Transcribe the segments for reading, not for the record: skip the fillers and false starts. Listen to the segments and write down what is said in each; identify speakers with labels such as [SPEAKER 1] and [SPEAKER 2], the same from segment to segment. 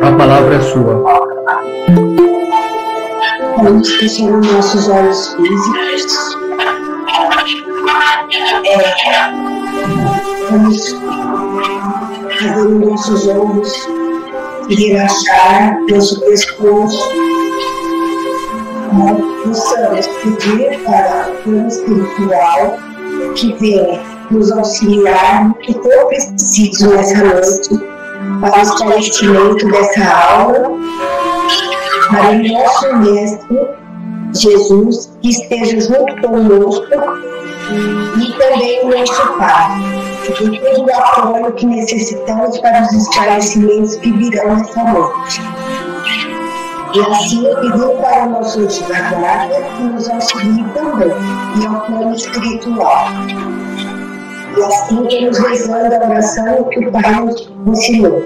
[SPEAKER 1] A palavra é sua.
[SPEAKER 2] Vamos fechar os nossos olhos físicos. Vamos fazer os nossos ombros relaxar, nosso pescoço. Possamos pedir para o plano espiritual que venha nos auxiliar no que for preciso nessa noite para o esclarecimento dessa aula, para o nosso Mestre Jesus, que esteja junto conosco, e também o nosso Pai, e todo o apoio que necessitamos para os esclarecimentos que virão nessa noite. E assim eu pedi para o nosso anjo da guarda que nos auxilie também, e ao plano espiritual. E assim vamos rezando a oração que o Pai nos ensinou.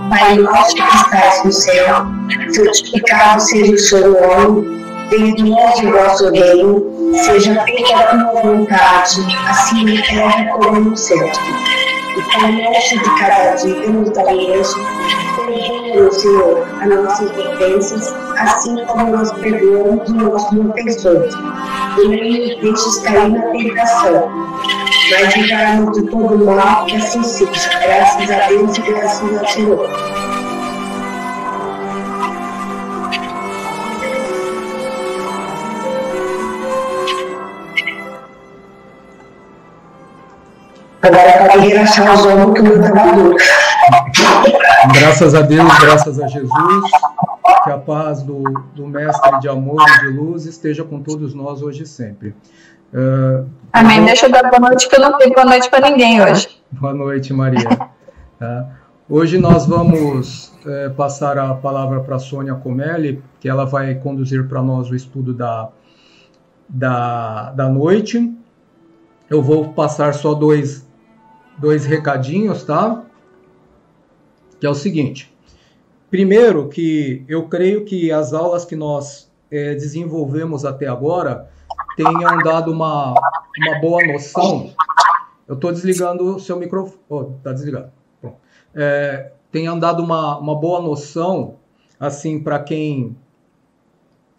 [SPEAKER 2] Pai nosso que estás no céu, santificado seja o seu nome, venha de nós o vosso reino, seja feita a tua vontade, assim na terra como no céu. O pão nosso de cada dia nos dá hoje, perdoa, Senhor, as nossas ofensas, assim como nós perdoamos os nossos ofensores. E não nos deixes cair na tentação, mas livrai-nos de todo mal, que assim seja. Graças a Deus e graças ao Senhor. Agora pode relaxar os ombros que o meu trabalhador.
[SPEAKER 1] Graças a Deus, graças a Jesus, que a paz do Mestre de amor e de luz esteja com todos nós hoje e sempre.
[SPEAKER 3] Amém. Deixa eu dar boa noite, que eu não dei boa noite para ninguém hoje.
[SPEAKER 1] Boa noite, Maria. Hoje nós vamos passar a palavra para a Sônia Comelli, que ela vai conduzir para nós o estudo da noite. Eu vou passar só dois recadinhos, tá? Que é o seguinte. Primeiro, que eu creio que as aulas que nós desenvolvemos até agora tenham dado uma boa noção. Eu estou desligando o seu microfone. Está desligado. Tenham dado uma boa noção, assim, para quem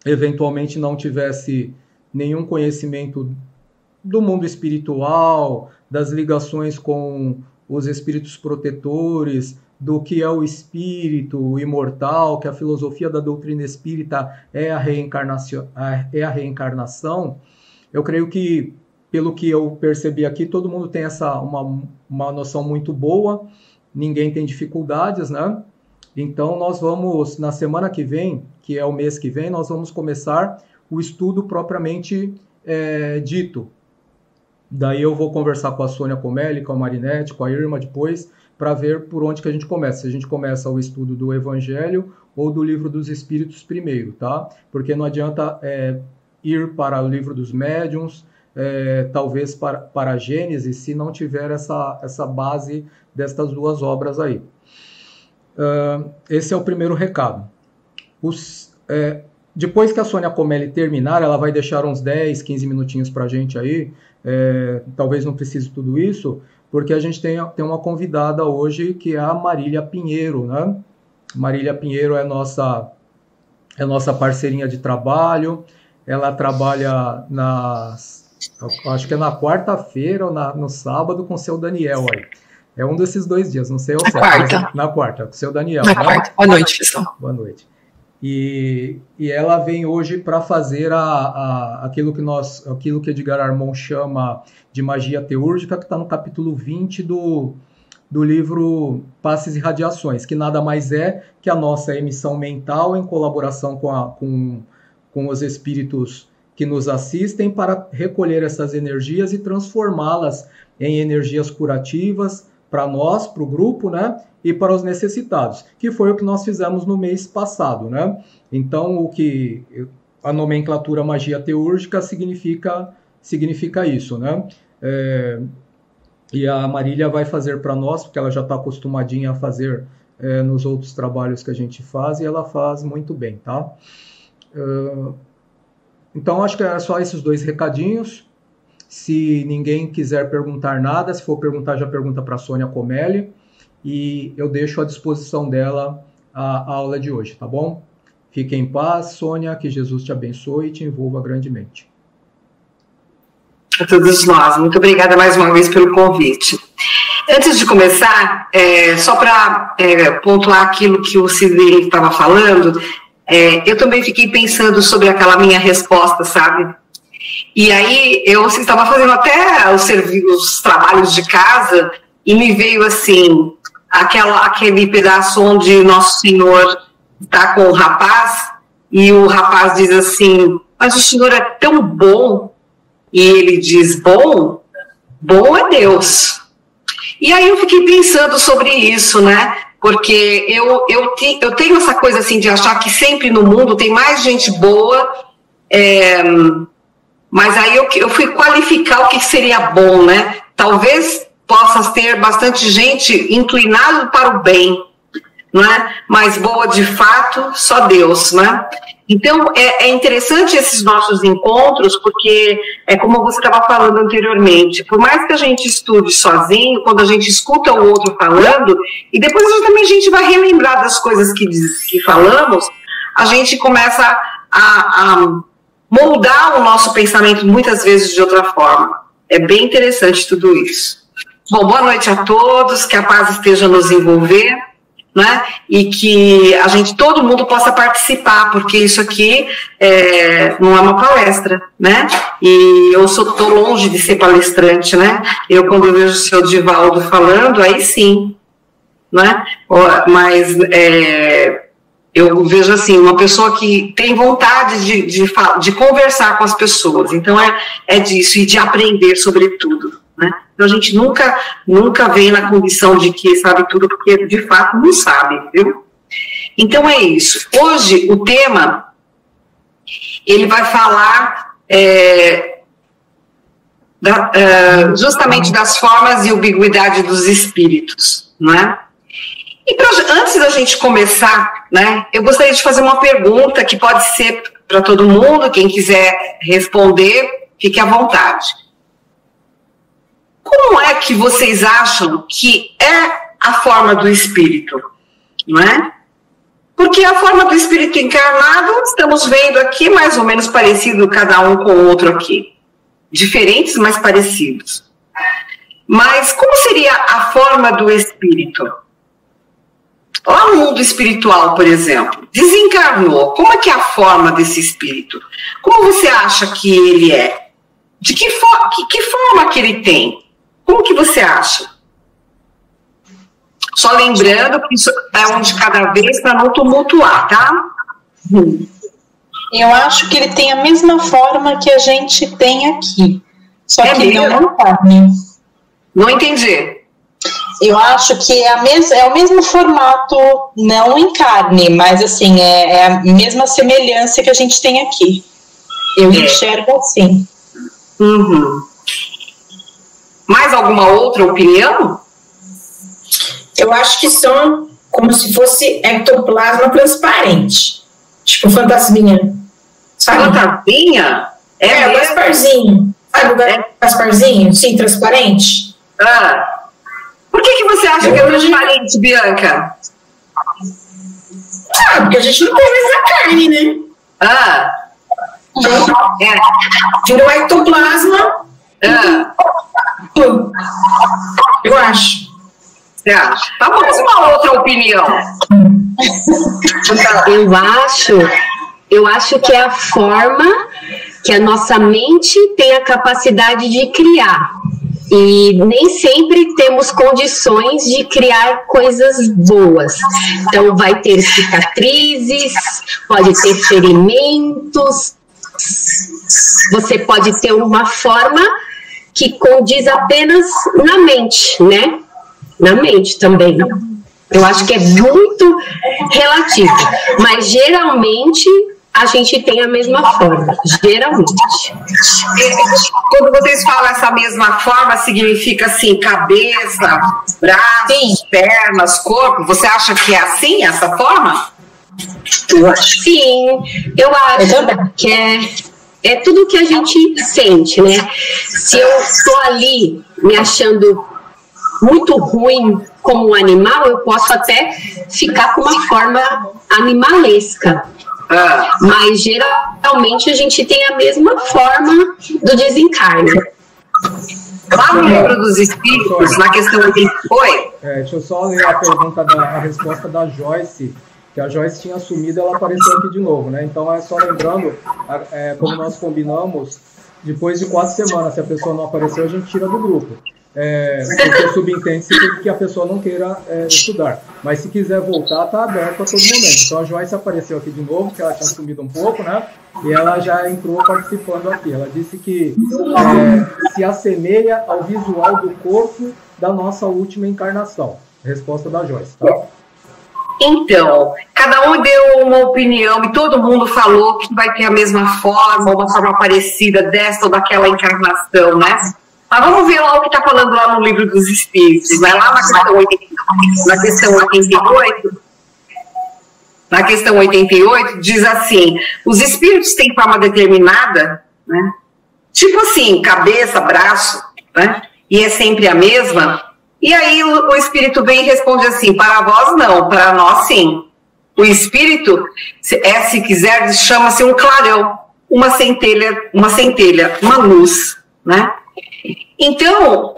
[SPEAKER 1] eventualmente não tivesse nenhum conhecimento do mundo espiritual, das ligações com os espíritos protetores, do que é o espírito imortal, que a filosofia da doutrina espírita é a reencarnação. Eu creio que, pelo que eu percebi aqui, todo mundo tem uma noção muito boa, ninguém tem dificuldades, né? Então nós vamos, na semana que vem, que é o mês que vem, nós vamos começar o estudo propriamente dito. Daí eu vou conversar com a Sônia Comelli, com a Marinete, com a Irma depois, para ver por onde que a gente começa. Se a gente começa o estudo do Evangelho ou do Livro dos Espíritos primeiro, tá? Porque não adianta ir para o Livro dos Médiuns, talvez para a Gênesis, se não tiver essa base destas duas obras aí. Esse é o primeiro recado. Depois que a Sônia Comelli terminar, ela vai deixar uns 10, 15 minutinhos para a gente aí. Talvez não precise tudo isso, porque a gente tem uma convidada hoje, que é a Marília Pinheiro, né? Marília Pinheiro é nossa parceirinha de trabalho. Ela trabalha acho que é na quarta-feira ou no sábado com o seu Daniel aí. É um desses 2 dias, não sei ao certo.
[SPEAKER 4] Quarta.
[SPEAKER 1] Na quarta, com o seu Daniel.
[SPEAKER 4] Na quarta. Boa noite, pessoal.
[SPEAKER 1] Boa noite. E ela vem hoje para fazer aquilo que Edgar Armond chama de magia teúrgica, que está no capítulo 20 do livro Passes e Radiações, que nada mais é que a nossa emissão mental em colaboração com os espíritos que nos assistem para recolher essas energias e transformá-las em energias curativas para nós, para o grupo, né? E para os necessitados, que foi o que nós fizemos no mês passado, né? Então, a nomenclatura magia teúrgica significa isso, né? E a Marília vai fazer para nós, porque ela já está acostumadinha a fazer nos outros trabalhos que a gente faz, e ela faz muito bem, tá? Então, acho que é só esses 2 recadinhos. Se ninguém quiser perguntar nada, se for perguntar, já pergunta para a Sônia Comelli. E eu deixo à disposição dela a aula de hoje, tá bom? Fique em paz, Sônia, que Jesus te abençoe e te envolva grandemente.
[SPEAKER 4] A todos nós, muito obrigada mais uma vez pelo convite. Antes de começar, só para pontuar aquilo que o Sidney estava falando, eu também fiquei pensando sobre aquela minha resposta, sabe? E aí eu estava fazendo até os trabalhos de casa e me veio assim, aquele pedaço onde Nosso Senhor está com o rapaz e o rapaz diz assim, mas o Senhor é tão bom. E ele diz, bom é Deus. E aí eu fiquei pensando sobre isso, né? Porque eu tenho essa coisa assim de achar que sempre no mundo tem mais gente boa, mas aí eu fui qualificar o que seria bom, né? Talvez possas ter bastante gente inclinada para o bem, né? Mas boa de fato, só Deus, né? Então, é interessante esses nossos encontros, porque é como você estava falando anteriormente, por mais que a gente estude sozinho, quando a gente escuta o outro falando, e depois também a gente vai relembrar das coisas que falamos, a gente começa a moldar o nosso pensamento muitas vezes de outra forma. É bem interessante tudo isso. Bom, boa noite a todos, que a paz esteja nos envolver, né? E que todo mundo possa participar, porque isso aqui não é uma palestra, né? E eu estou longe de ser palestrante, né? Quando eu vejo o seu Divaldo falando, aí sim, né? Mas eu vejo assim, uma pessoa que tem vontade de conversar com as pessoas, então é disso, e de aprender sobretudo, né? Então a gente nunca vem na condição de que sabe tudo, porque de fato não sabe, viu? Então é isso. Hoje o tema, ele vai falar justamente das formas e ambiguidade dos espíritos, né? E antes da gente começar, né, eu gostaria de fazer uma pergunta que pode ser para todo mundo, quem quiser responder, fique à vontade. Como é que vocês acham que é a forma do espírito, não é? Porque a forma do espírito encarnado, estamos vendo aqui mais ou menos parecido cada um com o outro aqui. Diferentes, mas parecidos. Mas como seria a forma do espírito? Lá no mundo espiritual, por exemplo, desencarnou. Como é que é a forma desse espírito? Como você acha que ele é? De que forma que ele tem? Como que você acha? Só lembrando que isso é um de cada vez para não tumultuar, tá?
[SPEAKER 5] Eu acho que ele tem a mesma forma que a gente tem aqui. Só que não é carne.
[SPEAKER 4] Não entendi.
[SPEAKER 5] Eu acho que é o mesmo formato, não em carne, mas assim, é a mesma semelhança que a gente tem aqui. Eu enxergo assim.
[SPEAKER 4] Uhum. Mais alguma outra opinião?
[SPEAKER 6] Eu acho que são como se fosse ectoplasma transparente. Tipo fantasminha. Sabe?
[SPEAKER 4] Fantasminha?
[SPEAKER 6] O Gasparzinho. Sabe o Gasparzinho? Sim, transparente.
[SPEAKER 4] Por que você acha que é transparente, Bianca?
[SPEAKER 6] Porque a gente não come essa carne, né? Virou ectoplasma. Eu acho.
[SPEAKER 4] Você acha? Tá bom, mas uma outra opinião.
[SPEAKER 7] Eu acho que é a forma que a nossa mente tem a capacidade de criar. E nem sempre temos condições de criar coisas boas. Então vai ter cicatrizes, pode ter ferimentos, você pode ter uma forma que condiz apenas na mente, né? Na mente também. Eu acho que é muito relativo, mas geralmente a gente tem a mesma forma, geralmente.
[SPEAKER 4] Quando vocês falam essa mesma forma, significa assim, cabeça, braços, pernas, corpo, você acha que é assim, essa forma?
[SPEAKER 7] Eu acho. Sim, eu acho que é tudo que a gente sente, né? Se eu estou ali me achando muito ruim como um animal, eu posso até ficar com uma forma animalesca. Mas geralmente a gente tem a mesma forma do desencarne.
[SPEAKER 4] Lá no livro dos Espíritos, na questão 88...
[SPEAKER 1] deixa eu só ler a resposta da Joyce, que a Joyce tinha assumido, ela apareceu aqui de novo, né? Então é só lembrando, como nós combinamos, depois de 4 semanas, se a pessoa não apareceu, a gente tira do grupo. Porque subentende-se que a pessoa não queira estudar. Mas se quiser voltar, está aberto a todo momento. Então a Joyce apareceu aqui de novo, que ela tinha sumido um pouco, né? E ela já entrou participando aqui. Ela disse que se assemelha ao visual do corpo da nossa última encarnação. Resposta da Joyce, tá?
[SPEAKER 4] Então, cada um deu uma opinião e todo mundo falou que vai ter a mesma forma, uma forma parecida desta ou daquela encarnação, né? Mas vamos ver lá o que está falando lá no livro dos Espíritos, né? Lá na questão 88, na questão 88, diz assim: os espíritos têm forma determinada, né? Tipo assim, cabeça, braço, né? E é sempre a mesma. E aí o espírito vem e responde assim: para vós não, para nós sim. O espírito, se quiser, chama-se um clarão, uma centelha, uma luz, né? Então,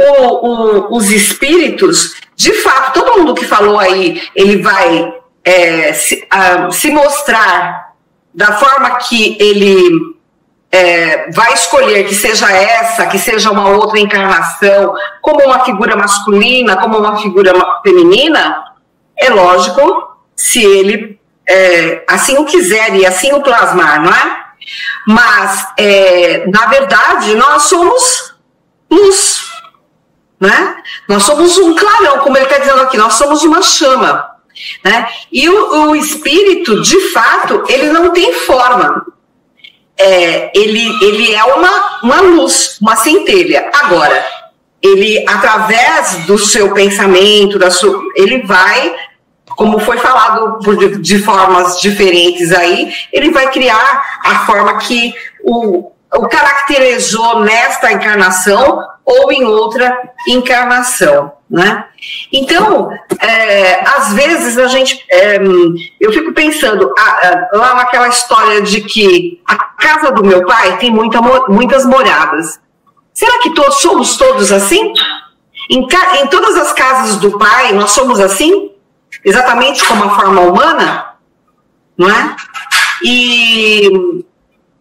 [SPEAKER 4] os espíritos, de fato, todo mundo que falou aí, ele vai se mostrar da forma que ele vai escolher, que seja essa, que seja uma outra encarnação, como uma figura masculina, como uma figura feminina. É lógico, se ele assim o quiser e assim o plasmar, não é? Mas, na verdade, nós somos luz, né? Nós somos um clarão, como ele está dizendo aqui, nós somos uma chama, né? E o espírito, de fato, ele não tem forma. Ele é uma luz, uma centelha. Agora, ele, através do seu pensamento, ele vai, como foi falado de formas diferentes aí, ele vai criar a forma que o caracterizou nesta encarnação ou em outra encarnação, né? Então, às vezes eu fico pensando lá naquela história de que a casa do meu pai tem muitas moradas. Será que somos todos assim? Em todas as casas do pai nós somos assim? Exatamente como a forma humana? Não é? E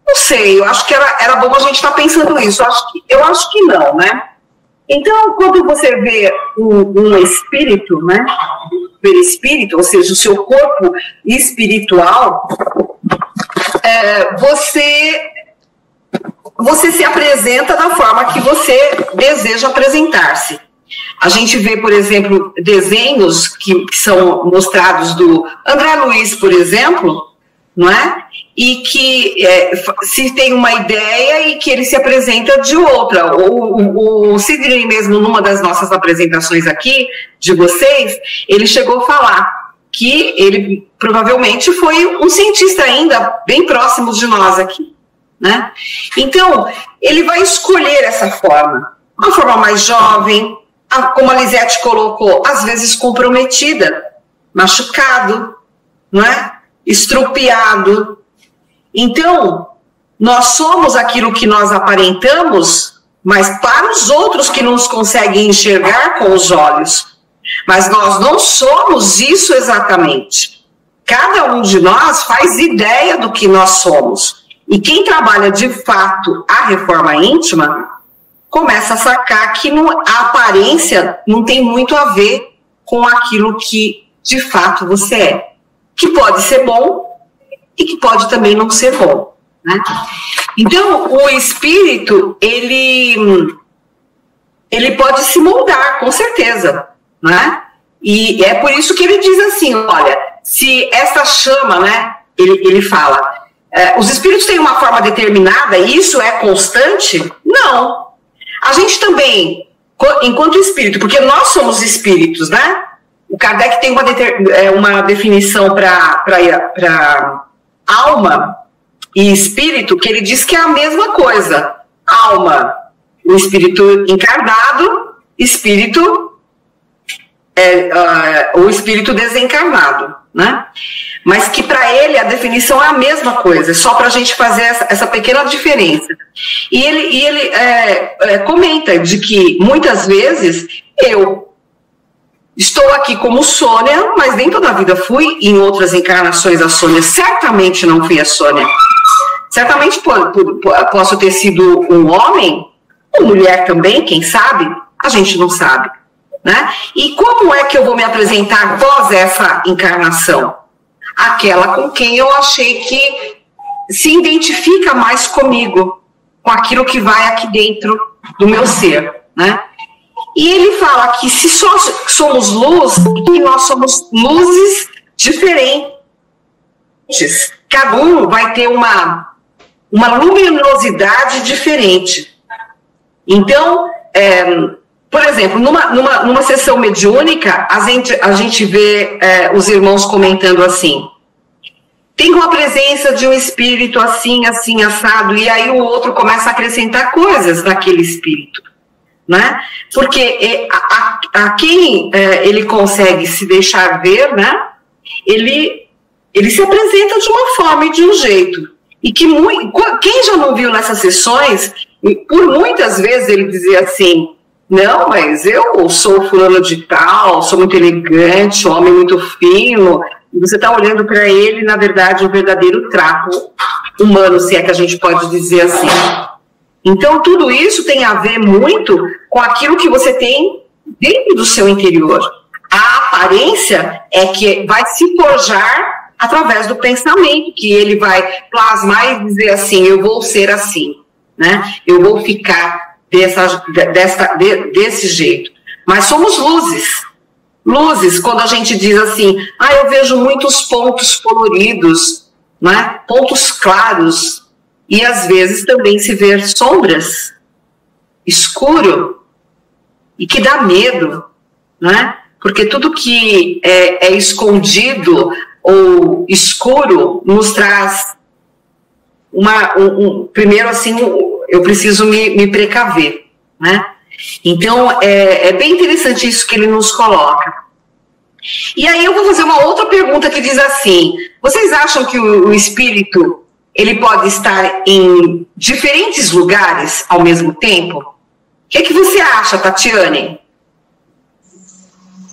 [SPEAKER 4] não sei, eu acho que era bom a gente estar pensando isso. Eu acho que não, né? Então, quando você vê um espírito, né? Perispírito, ou seja, o seu corpo espiritual, você se apresenta da forma que você deseja apresentar-se. A gente vê, por exemplo, desenhos que são mostrados do André Luiz, por exemplo, não é? E que se tem uma ideia e que ele se apresenta de outra. O Sidney mesmo, numa das nossas apresentações aqui, de vocês, ele chegou a falar que ele provavelmente foi um cientista ainda bem próximo de nós aqui, né? Então, ele vai escolher essa forma, uma forma mais jovem, como a Lisete colocou, às vezes comprometida, machucado, não é? Estrupiado. Então, nós somos aquilo que nós aparentamos, mas para os outros que nos conseguem enxergar com os olhos. Mas nós não somos isso exatamente. Cada um de nós faz ideia do que nós somos. E quem trabalha de fato a reforma íntima, começa a sacar que a aparência não tem muito a ver com aquilo que de fato você é. Que pode ser bom e que pode também não ser bom, né? Então, o espírito, ele pode se moldar, com certeza, né? E é por isso que ele diz assim, olha, se essa chama, né, ele fala, os espíritos têm uma forma determinada e isso é constante? Não. A gente também, enquanto espírito, porque nós somos espíritos, né? O Kardec tem uma definição para alma e espírito, que ele diz que é a mesma coisa. Alma, o espírito encarnado, espírito o espírito desencarnado, né? Mas que para ele a definição é a mesma coisa, só para a gente fazer essa pequena diferença. E ele comenta de que muitas vezes eu estou aqui como Sônia, mas nem toda a vida fui. Em outras encarnações a Sônia certamente não fui a Sônia. Certamente posso ter sido um homem, ou mulher também, quem sabe? A gente não sabe, né? E como é que eu vou me apresentar após essa encarnação? Aquela com quem eu achei que se identifica mais comigo, com aquilo que vai aqui dentro do meu ser, né? E ele fala que se somos luz, que nós somos luzes diferentes. Cada um vai ter uma luminosidade diferente. Então, por exemplo, numa sessão mediúnica, a gente vê os irmãos comentando assim: tem uma presença de um espírito assim, assim, assado, e aí o outro começa a acrescentar coisas daquele espírito, né? Porque a quem ele consegue se deixar ver, né? Ele se apresenta de uma forma e de um jeito. E que quem já não viu nessas sessões, por muitas vezes ele dizia assim: não, mas eu sou fulano de tal, sou muito elegante, homem muito fino. E você está olhando para ele, na verdade, um verdadeiro trapo humano, se é que a gente pode dizer assim. Então, tudo isso tem a ver muito com aquilo que você tem dentro do seu interior. A aparência é que vai se forjar através do pensamento, que ele vai plasmar e dizer assim: eu vou ser assim, né? Eu vou ficar desse jeito. Mas somos luzes. Luzes, quando a gente diz assim: eu vejo muitos pontos coloridos, né? Pontos claros, e às vezes também se vê sombras, escuro, e que dá medo, né? Porque tudo que é escondido ou escuro nos traz primeiro assim, eu preciso me precaver, né? Então é bem interessante isso que ele nos coloca. E aí eu vou fazer uma outra pergunta que diz assim: vocês acham que o espírito ele pode estar em diferentes lugares ao mesmo tempo? O que você acha, Tatiane?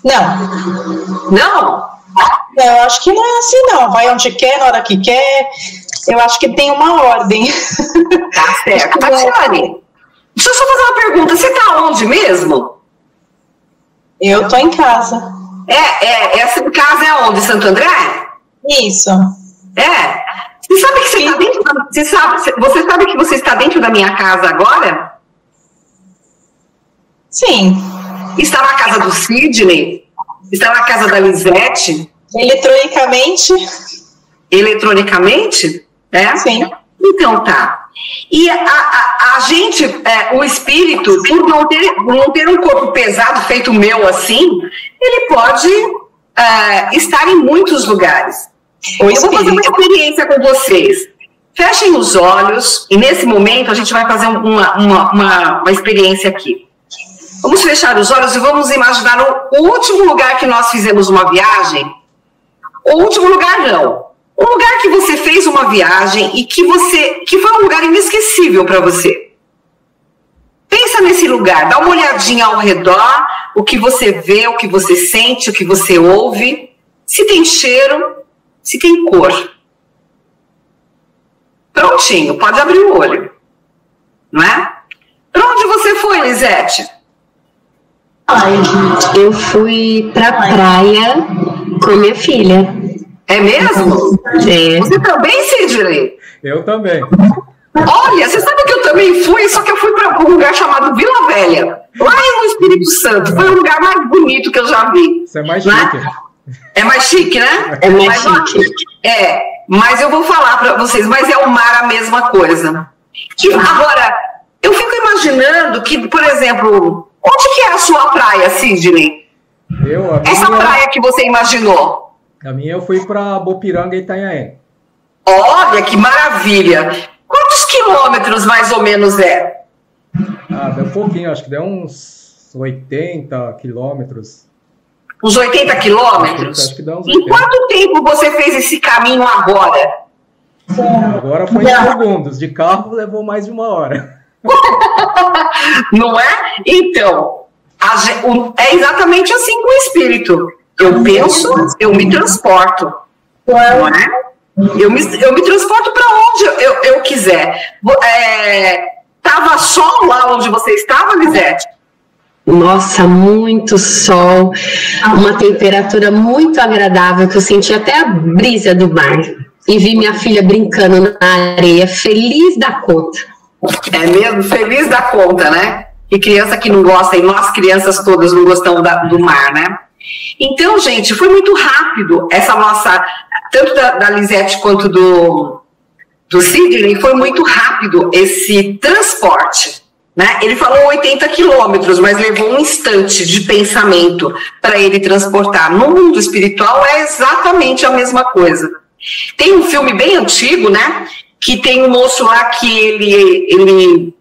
[SPEAKER 5] Não.
[SPEAKER 4] Não?
[SPEAKER 5] Eu acho que não é assim, não. Vai onde quer, na hora que quer. Eu acho que tem uma ordem.
[SPEAKER 4] Tá certo. Tatiane, deixa eu só fazer uma pergunta. Você tá onde mesmo?
[SPEAKER 5] Eu tô em casa.
[SPEAKER 4] Essa casa é onde? Santo André?
[SPEAKER 5] Isso.
[SPEAKER 4] Você sabe que você está dentro você sabe que você está dentro da minha casa agora?
[SPEAKER 5] Sim.
[SPEAKER 4] Está na casa do Sidney? Está na casa da Lisete?
[SPEAKER 5] Eletronicamente?
[SPEAKER 4] Eletronicamente?
[SPEAKER 5] Sim.
[SPEAKER 4] Então tá. E a gente, o espírito, por não ter um corpo pesado feito o meu assim, ele pode estar em muitos lugares. Eu vou fazer uma experiência com vocês. Fechem os olhos e nesse momento a gente vai fazer uma experiência aqui. Vamos fechar os olhos e vamos imaginar o último lugar que nós fizemos uma viagem. O último lugar não. Um lugar que você fez uma viagem e que foi um lugar inesquecível para você. Pensa nesse lugar, dá uma olhadinha ao redor, o que você vê, o que você sente, o que você ouve, se tem cheiro, se tem cor. Prontinho, pode abrir o olho. Não é? Para onde você foi, Lisete?
[SPEAKER 7] Eu fui pra praia com minha filha.
[SPEAKER 4] É mesmo?
[SPEAKER 7] É.
[SPEAKER 4] Você também, Sidney?
[SPEAKER 1] Eu também.
[SPEAKER 4] Olha, você sabe que eu também fui, só que eu fui para um lugar chamado Vila Velha, lá no Espírito Santo. Foi o lugar mais bonito que eu já vi.
[SPEAKER 1] Isso é mais chique.
[SPEAKER 4] É mais chique, né?
[SPEAKER 7] É mais chique.
[SPEAKER 4] Mas eu vou falar para vocês, mas é o mar a mesma coisa. Agora, eu fico imaginando que, por exemplo, onde que é a sua praia, Sidney? Essa praia que você imaginou?
[SPEAKER 1] A minha eu fui para Bopiranga e Itanhaém.
[SPEAKER 4] Olha, que maravilha! Quantos quilômetros mais ou menos é?
[SPEAKER 1] Deu um pouquinho, acho que deu uns 80 quilômetros.
[SPEAKER 4] Uns 80 quilômetros?
[SPEAKER 1] Acho que dá uns
[SPEAKER 4] Em
[SPEAKER 1] 80.
[SPEAKER 4] quanto tempo você fez esse caminho agora?
[SPEAKER 1] Agora foi em segundos. De carro levou mais de 1 hora.
[SPEAKER 4] Não é? Então, é exatamente assim com o espírito. Eu penso, eu me transporto. Não é? Eu me transporto para onde eu quiser. Tava sol lá onde você estava, Lisete?
[SPEAKER 7] Nossa, muito sol, uma temperatura muito agradável, que eu senti até a brisa do mar. E vi minha filha brincando na areia, feliz da conta.
[SPEAKER 4] É mesmo? Feliz da conta, né? E criança que não gosta, e nós crianças todas não gostamos do mar, né? Então, gente, foi muito rápido essa nossa, tanto da Lisete quanto do Sidney, foi muito rápido esse transporte, né? Ele falou 80 quilômetros, mas levou um instante de pensamento para ele transportar. No mundo espiritual é exatamente a mesma coisa. Tem um filme bem antigo, né? Que tem um moço lá que ele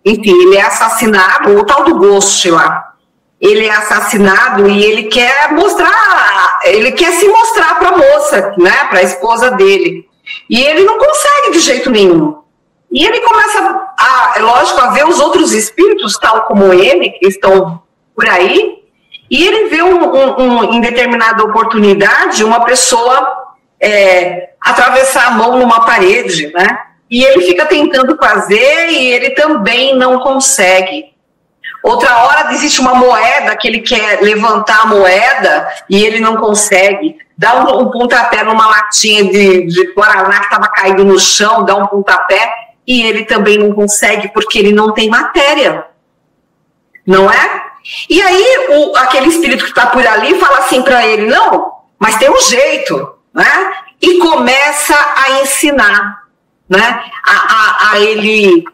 [SPEAKER 4] é assassinado, o tal do Ghost lá. Ele é assassinado e ele quer se mostrar para a moça, né? Para a esposa dele. E ele não consegue de jeito nenhum. E ele começa, lógico, a ver os outros espíritos, tal como ele, que estão por aí, e ele vê em determinada oportunidade uma pessoa atravessar a mão numa parede, né? E ele fica tentando fazer e ele também não consegue. Outra hora existe uma moeda que ele quer levantar a moeda e ele não consegue. Dá um pontapé numa latinha de Guaraná que estava caído no chão, dá um pontapé e ele também não consegue porque ele não tem matéria. Não é? E aí aquele espírito que está por ali fala assim para ele, não, mas tem um jeito, né? E começa a ensinar, né? A ele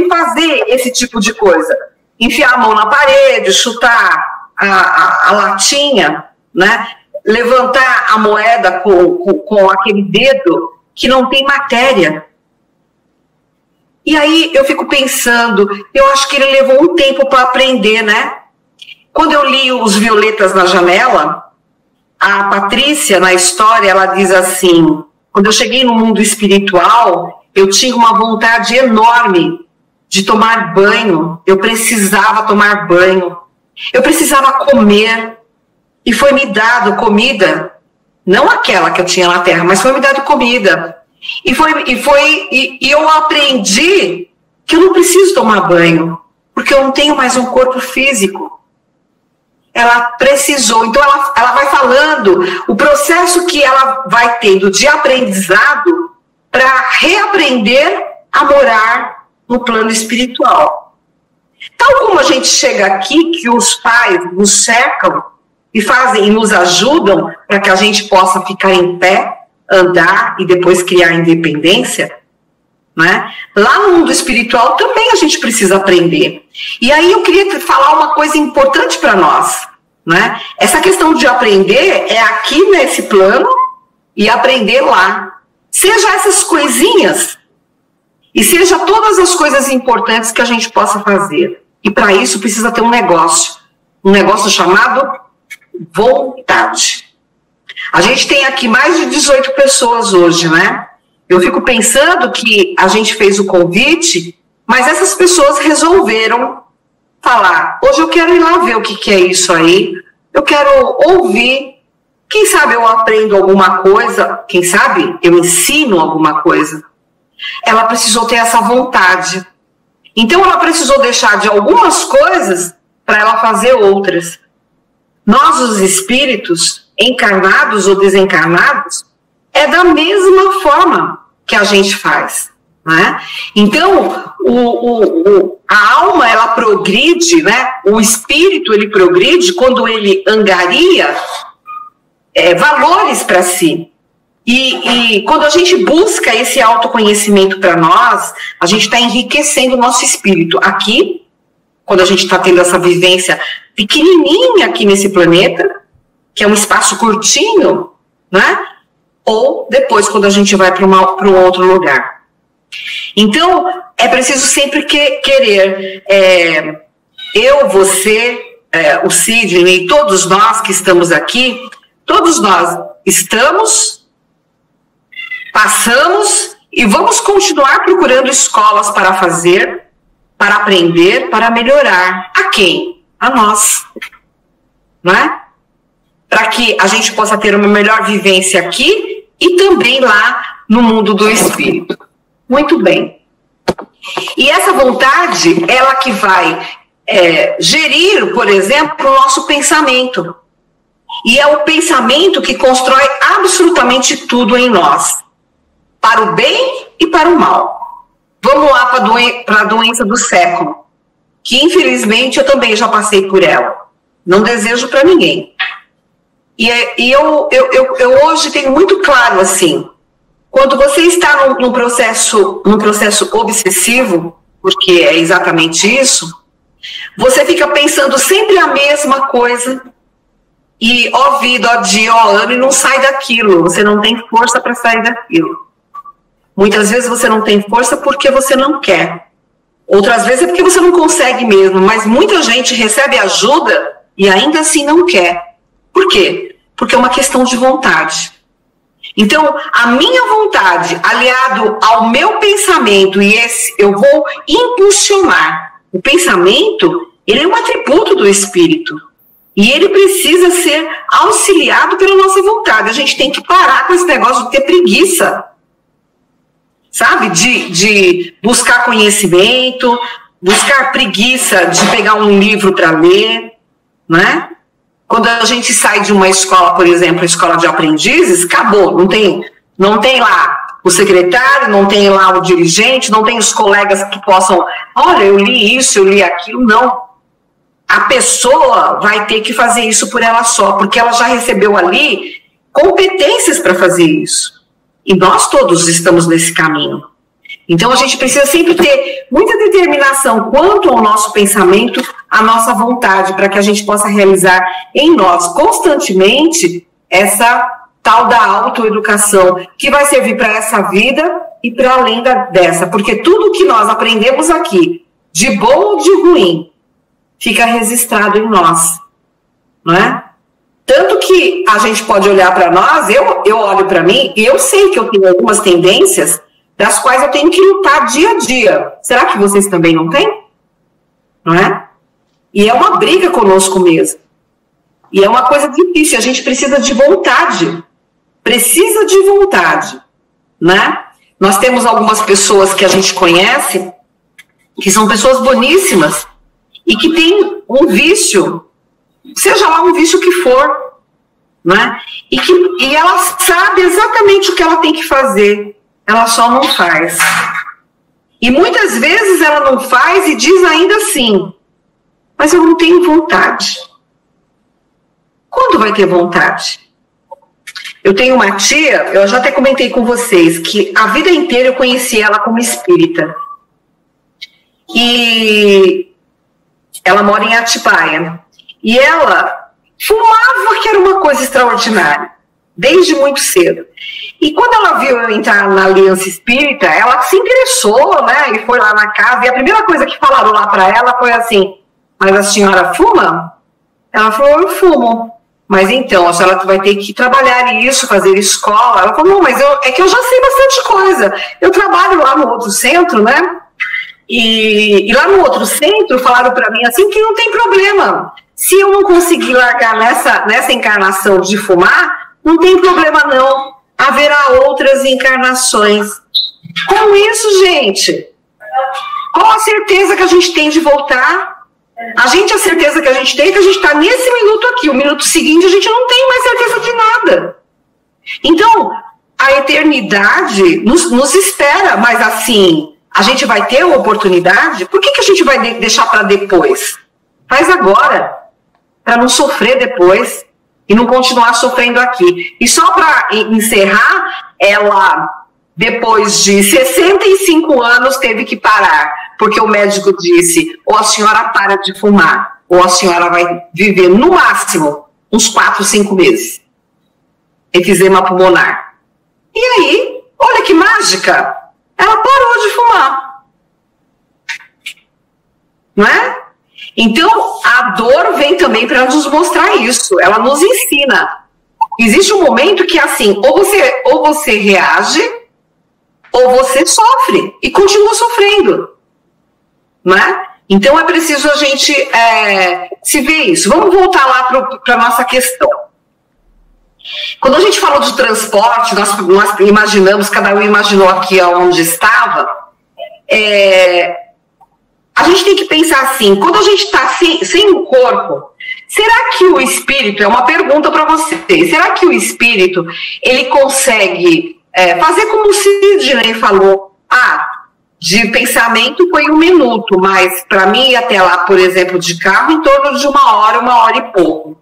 [SPEAKER 4] fazer esse tipo de coisa. Enfiar a mão na parede, chutar a latinha, né? Levantar a moeda com aquele dedo que não tem matéria. E aí eu fico pensando, eu acho que ele levou um tempo para aprender, né? Quando eu li Os Violetas na Janela, a Patrícia, na história, ela diz assim, quando eu cheguei no mundo espiritual, eu tinha uma vontade enorme de tomar banho, eu precisava tomar banho, eu precisava comer, e foi me dado comida, não aquela que eu tinha na terra, mas foi me dado comida, e eu aprendi que eu não preciso tomar banho, porque eu não tenho mais um corpo físico. Ela precisou, então ela vai falando o processo que ela vai tendo de aprendizado para reaprender a morar no plano espiritual. Tal como a gente chega aqui, que os pais nos cercam e fazem e nos ajudam para que a gente possa ficar em pé, andar e depois criar independência, né? Lá no mundo espiritual também a gente precisa aprender. E aí eu queria falar uma coisa importante para nós, né? Essa questão de aprender é aqui nesse plano e aprender lá. Seja essas coisinhas e seja todas as coisas importantes que a gente possa fazer. E para isso precisa ter um negócio chamado vontade. A gente tem aqui mais de 18 pessoas hoje, né? Eu fico pensando que a gente fez o convite, mas essas pessoas resolveram falar, hoje eu quero ir lá ver o que é isso aí, eu quero ouvir, quem sabe eu aprendo alguma coisa, quem sabe eu ensino alguma coisa. Ela precisou ter essa vontade. Então ela precisou deixar de algumas coisas para ela fazer outras. Nós, os espíritos, encarnados ou desencarnados, é da mesma forma que a gente faz, né? Então, a alma, ela progride, né? O espírito, ele progride quando ele angaria valores para si. E quando a gente busca esse autoconhecimento para nós, a gente está enriquecendo o nosso espírito. Aqui, quando a gente está tendo essa vivência pequenininha aqui nesse planeta, que é um espaço curtinho, né? Ou depois quando a gente vai para um outro lugar. Então, é preciso sempre querer, você, o Sidney, todos nós que estamos aqui, todos nós estamos, passamos e vamos continuar procurando escolas para fazer, para aprender, para melhorar. A quem? A nós. Não é? Para que a gente possa ter uma melhor vivência aqui e também lá no mundo do espírito. Muito bem. E essa vontade, ela que vai gerir, por exemplo, o nosso pensamento. E é o pensamento que constrói absolutamente tudo em nós, para o bem e para o mal. Vamos lá para a doença do século, que infelizmente eu também já passei por ela. Não desejo para ninguém. E eu hoje tenho muito claro assim, quando você está num processo obsessivo, porque é exatamente isso, você fica pensando sempre a mesma coisa, e ó vida, ó dia, ó ano, e não sai daquilo, você não tem força para sair daquilo. Muitas vezes você não tem força porque você não quer. Outras vezes é porque você não consegue mesmo, mas muita gente recebe ajuda e ainda assim não quer. Por quê? Porque é uma questão de vontade. Então, a minha vontade, aliado ao meu pensamento, e esse eu vou impulsionar. O pensamento, ele é um atributo do espírito. E ele precisa ser auxiliado pela nossa vontade. A gente tem que parar com esse negócio de ter preguiça. Sabe? De buscar conhecimento, buscar preguiça de pegar um livro para ler, né? Quando a gente sai de uma escola, por exemplo, a escola de aprendizes, acabou, não tem lá o secretário, não tem lá o dirigente, não tem os colegas que possam, olha, eu li isso, eu li aquilo, não. A pessoa vai ter que fazer isso por ela só, porque ela já recebeu ali competências para fazer isso. E nós todos estamos nesse caminho. Então a gente precisa sempre ter muita determinação quanto ao nosso pensamento, à nossa vontade, para que a gente possa realizar em nós constantemente essa tal da autoeducação, que vai servir para essa vida e para além dessa. Porque tudo que nós aprendemos aqui, de bom ou de ruim, fica registrado em nós, não é? Tanto que a gente pode olhar para nós, eu olho para mim e eu sei que eu tenho algumas tendências das quais eu tenho que lutar dia a dia. Será que vocês também não têm? Não é? E é uma briga conosco mesmo. E é uma coisa difícil, a gente precisa de vontade. Precisa de vontade, né? Nós temos algumas pessoas que a gente conhece, que são pessoas boníssimas, e que têm um vício, seja lá um vício que for, né? E ela sabe exatamente o que ela tem que fazer, ela só não faz. E muitas vezes ela não faz e diz ainda assim, mas eu não tenho vontade. Quando vai ter vontade? Eu tenho uma tia, eu já até comentei com vocês, que a vida inteira eu conheci ela como espírita. E ela mora em Atibaia. E ela fumava, que era uma coisa extraordinária, desde muito cedo. E quando ela viu eu entrar na Aliança Espírita, ela se interessou, né? E foi lá na casa. E a primeira coisa que falaram lá para ela foi assim, mas a senhora fuma? Ela falou, eu fumo. Mas então, a senhora vai ter que trabalhar isso, fazer escola. Ela falou, não, mas é que eu já sei bastante coisa. Eu trabalho lá no outro centro, né? E lá no outro centro falaram para mim assim que não tem problema. Se eu não conseguir largar nessa encarnação de fumar, não tem problema não. Haverá outras encarnações. Com isso, gente, qual a certeza que a gente tem de voltar? A certeza que a gente tem é que a gente está nesse minuto aqui. O minuto seguinte a gente não tem mais certeza de nada. Então, a eternidade nos espera, mas assim, a gente vai ter a oportunidade? Por que a gente vai deixar para depois? Faz agora, para não sofrer depois e não continuar sofrendo aqui. E só para encerrar, ela, depois de 65 anos, teve que parar, porque o médico disse, ou a senhora para de fumar, ou a senhora vai viver, no máximo, uns 4, 5 meses. Enfisema pulmonar. E aí, olha que mágica, ela parou de fumar. Não é? Então, a dor vem também para nos mostrar isso, ela nos ensina. Existe um momento que, assim, ou você reage, ou você sofre, e continua sofrendo, né? Então, é preciso a gente se ver isso. Vamos voltar lá para a nossa questão. Quando a gente falou de transporte, nós imaginamos, cada um imaginou aqui onde estava, a gente tem que pensar assim, quando a gente está sem o corpo, será que o espírito, é uma pergunta para vocês, será que o espírito, ele consegue fazer como o Sidney falou, de pensamento foi 1 minuto, mas para mim ir até lá, por exemplo, de carro, em torno de 1 hora e pouco.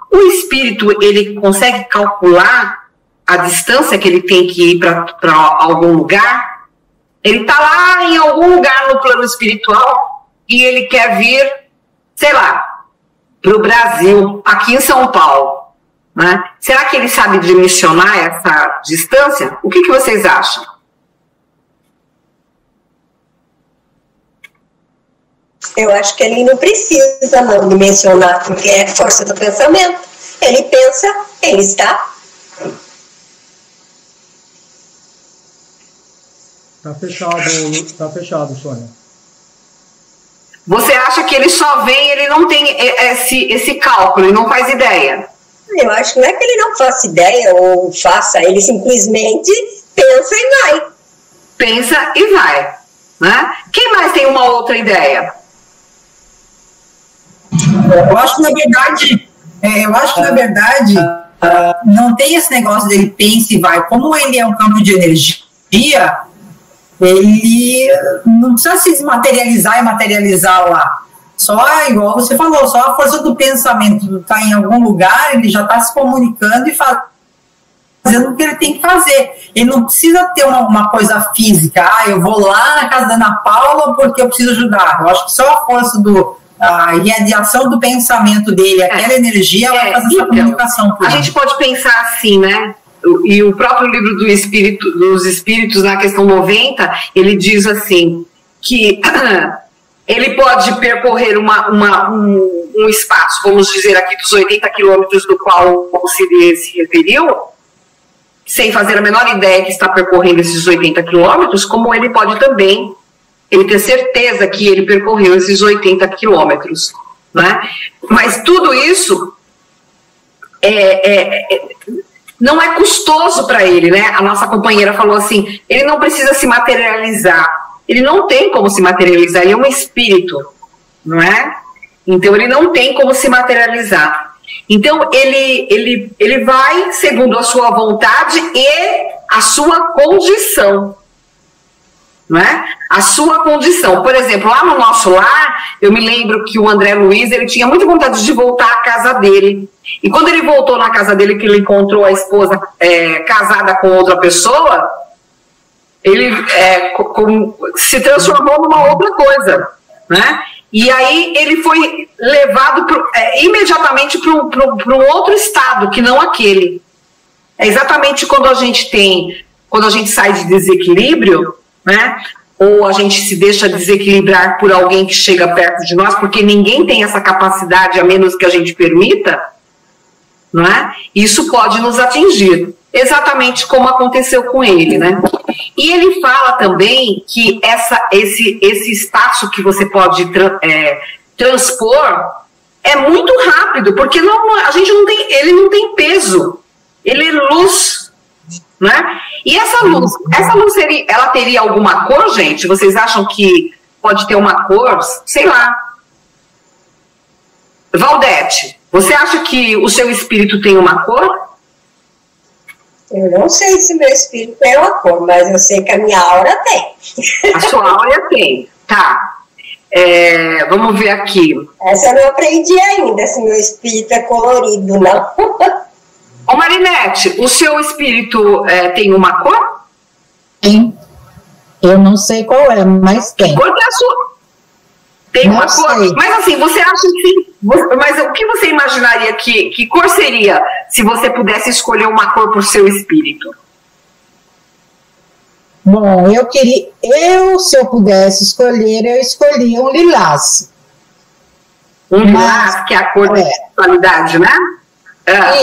[SPEAKER 4] O espírito, ele consegue calcular a distância que ele tem que ir para algum lugar? Ele está lá em algum lugar no plano espiritual e ele quer vir, sei lá, para o Brasil, aqui em São Paulo, né? Será que ele sabe dimensionar essa distância? O que vocês acham?
[SPEAKER 2] Eu acho que ele não precisa não dimensionar, porque é força do pensamento. Ele pensa, ele está.
[SPEAKER 1] Tá fechado, Sônia.
[SPEAKER 4] Você acha que ele só vem, ele não tem esse cálculo, ele não faz ideia?
[SPEAKER 2] Eu acho que não é que ele não faça ideia ou faça, ele simplesmente pensa e vai.
[SPEAKER 4] Pensa e vai, né? Quem mais tem uma outra ideia?
[SPEAKER 8] Eu acho que na verdade, não tem esse negócio dele pensa e vai. Como ele é um campo de energia, ele não precisa se materializar e materializar lá. Só, igual você falou, só a força do pensamento está em algum lugar, ele já está se comunicando e fazendo o que ele tem que fazer. Ele não precisa ter uma coisa física. Eu vou lá na casa da Ana Paula porque eu preciso ajudar. Eu acho que só a força a radiação do pensamento dele, aquela energia, vai fazer essa comunicação.
[SPEAKER 4] A gente pode pensar assim, né? E o próprio livro dos Espíritos, na questão 90, ele diz assim, que ele pode percorrer um espaço, vamos dizer aqui, dos 80 quilômetros do qual o Sidney se referiu, sem fazer a menor ideia que está percorrendo esses 80 quilômetros, como ele pode também ele ter certeza que ele percorreu esses 80 quilômetros, né? Mas tudo isso não é custoso para ele, né? A nossa companheira falou assim, ele não precisa se materializar, ele não tem como se materializar, ele é um espírito, não é? Então ele não tem como se materializar. Então ele vai segundo a sua vontade e a sua condição. Não é? A sua condição. Por exemplo, lá no nosso lar, eu me lembro que o André Luiz, ele tinha muita vontade de voltar à casa dele. E quando ele voltou na casa dele, que ele encontrou a esposa casada com outra pessoa, ele se transformou numa outra coisa, né? E aí ele foi levado imediatamente para um outro estado, que não aquele. É exatamente quando a gente sai de desequilíbrio, né? Ou a gente se deixa desequilibrar por alguém que chega perto de nós, porque ninguém tem essa capacidade, a menos que a gente permita, não é? Isso pode nos atingir, exatamente como aconteceu com ele, né? E ele fala também que esse espaço que você pode transpor é muito rápido, porque a gente ele não tem peso, ele é luz, né? E essa luz ela teria alguma cor, gente? Vocês acham que pode ter uma cor? Sei lá. Valdete, você acha que o seu espírito tem uma cor?
[SPEAKER 2] Eu não sei se meu espírito tem uma cor, mas eu sei que a minha aura tem.
[SPEAKER 4] A sua aura tem, tá. Vamos ver aqui.
[SPEAKER 2] Essa eu não aprendi ainda, se meu espírito é colorido, não.
[SPEAKER 4] Ô Marinete, o seu espírito tem uma cor?
[SPEAKER 9] Tem. Eu não sei qual é, mas tem.
[SPEAKER 4] Que cor que é a sua? Tem uma cor? Mas assim, você acha que... Mas o que você imaginaria que cor seria se você pudesse escolher uma cor para o seu espírito?
[SPEAKER 9] Bom, se eu pudesse escolher, eu escolhia um lilás.
[SPEAKER 4] Um lilás, que é a cor da espiritualidade, né?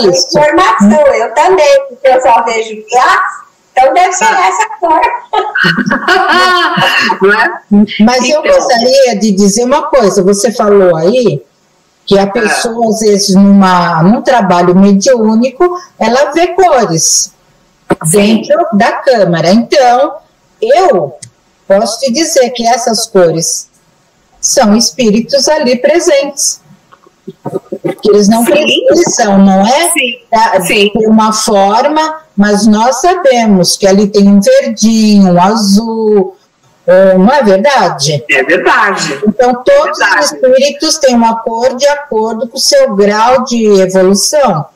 [SPEAKER 2] Isso. Informação, eu também, porque eu só vejo lilás. Então deve ser essa cor.
[SPEAKER 9] Mas eu gostaria de dizer uma coisa. Você falou aí que a pessoa, às vezes, num trabalho mediúnico, ela vê cores dentro da câmara. Então, eu posso te dizer que essas cores são espíritos ali presentes. Que eles não precisam, não é? Sim. Ter uma forma, mas nós sabemos que ali tem um verdinho, um azul, não é verdade?
[SPEAKER 4] É verdade.
[SPEAKER 9] Então, todos os espíritos têm uma cor de acordo com o seu grau de evolução.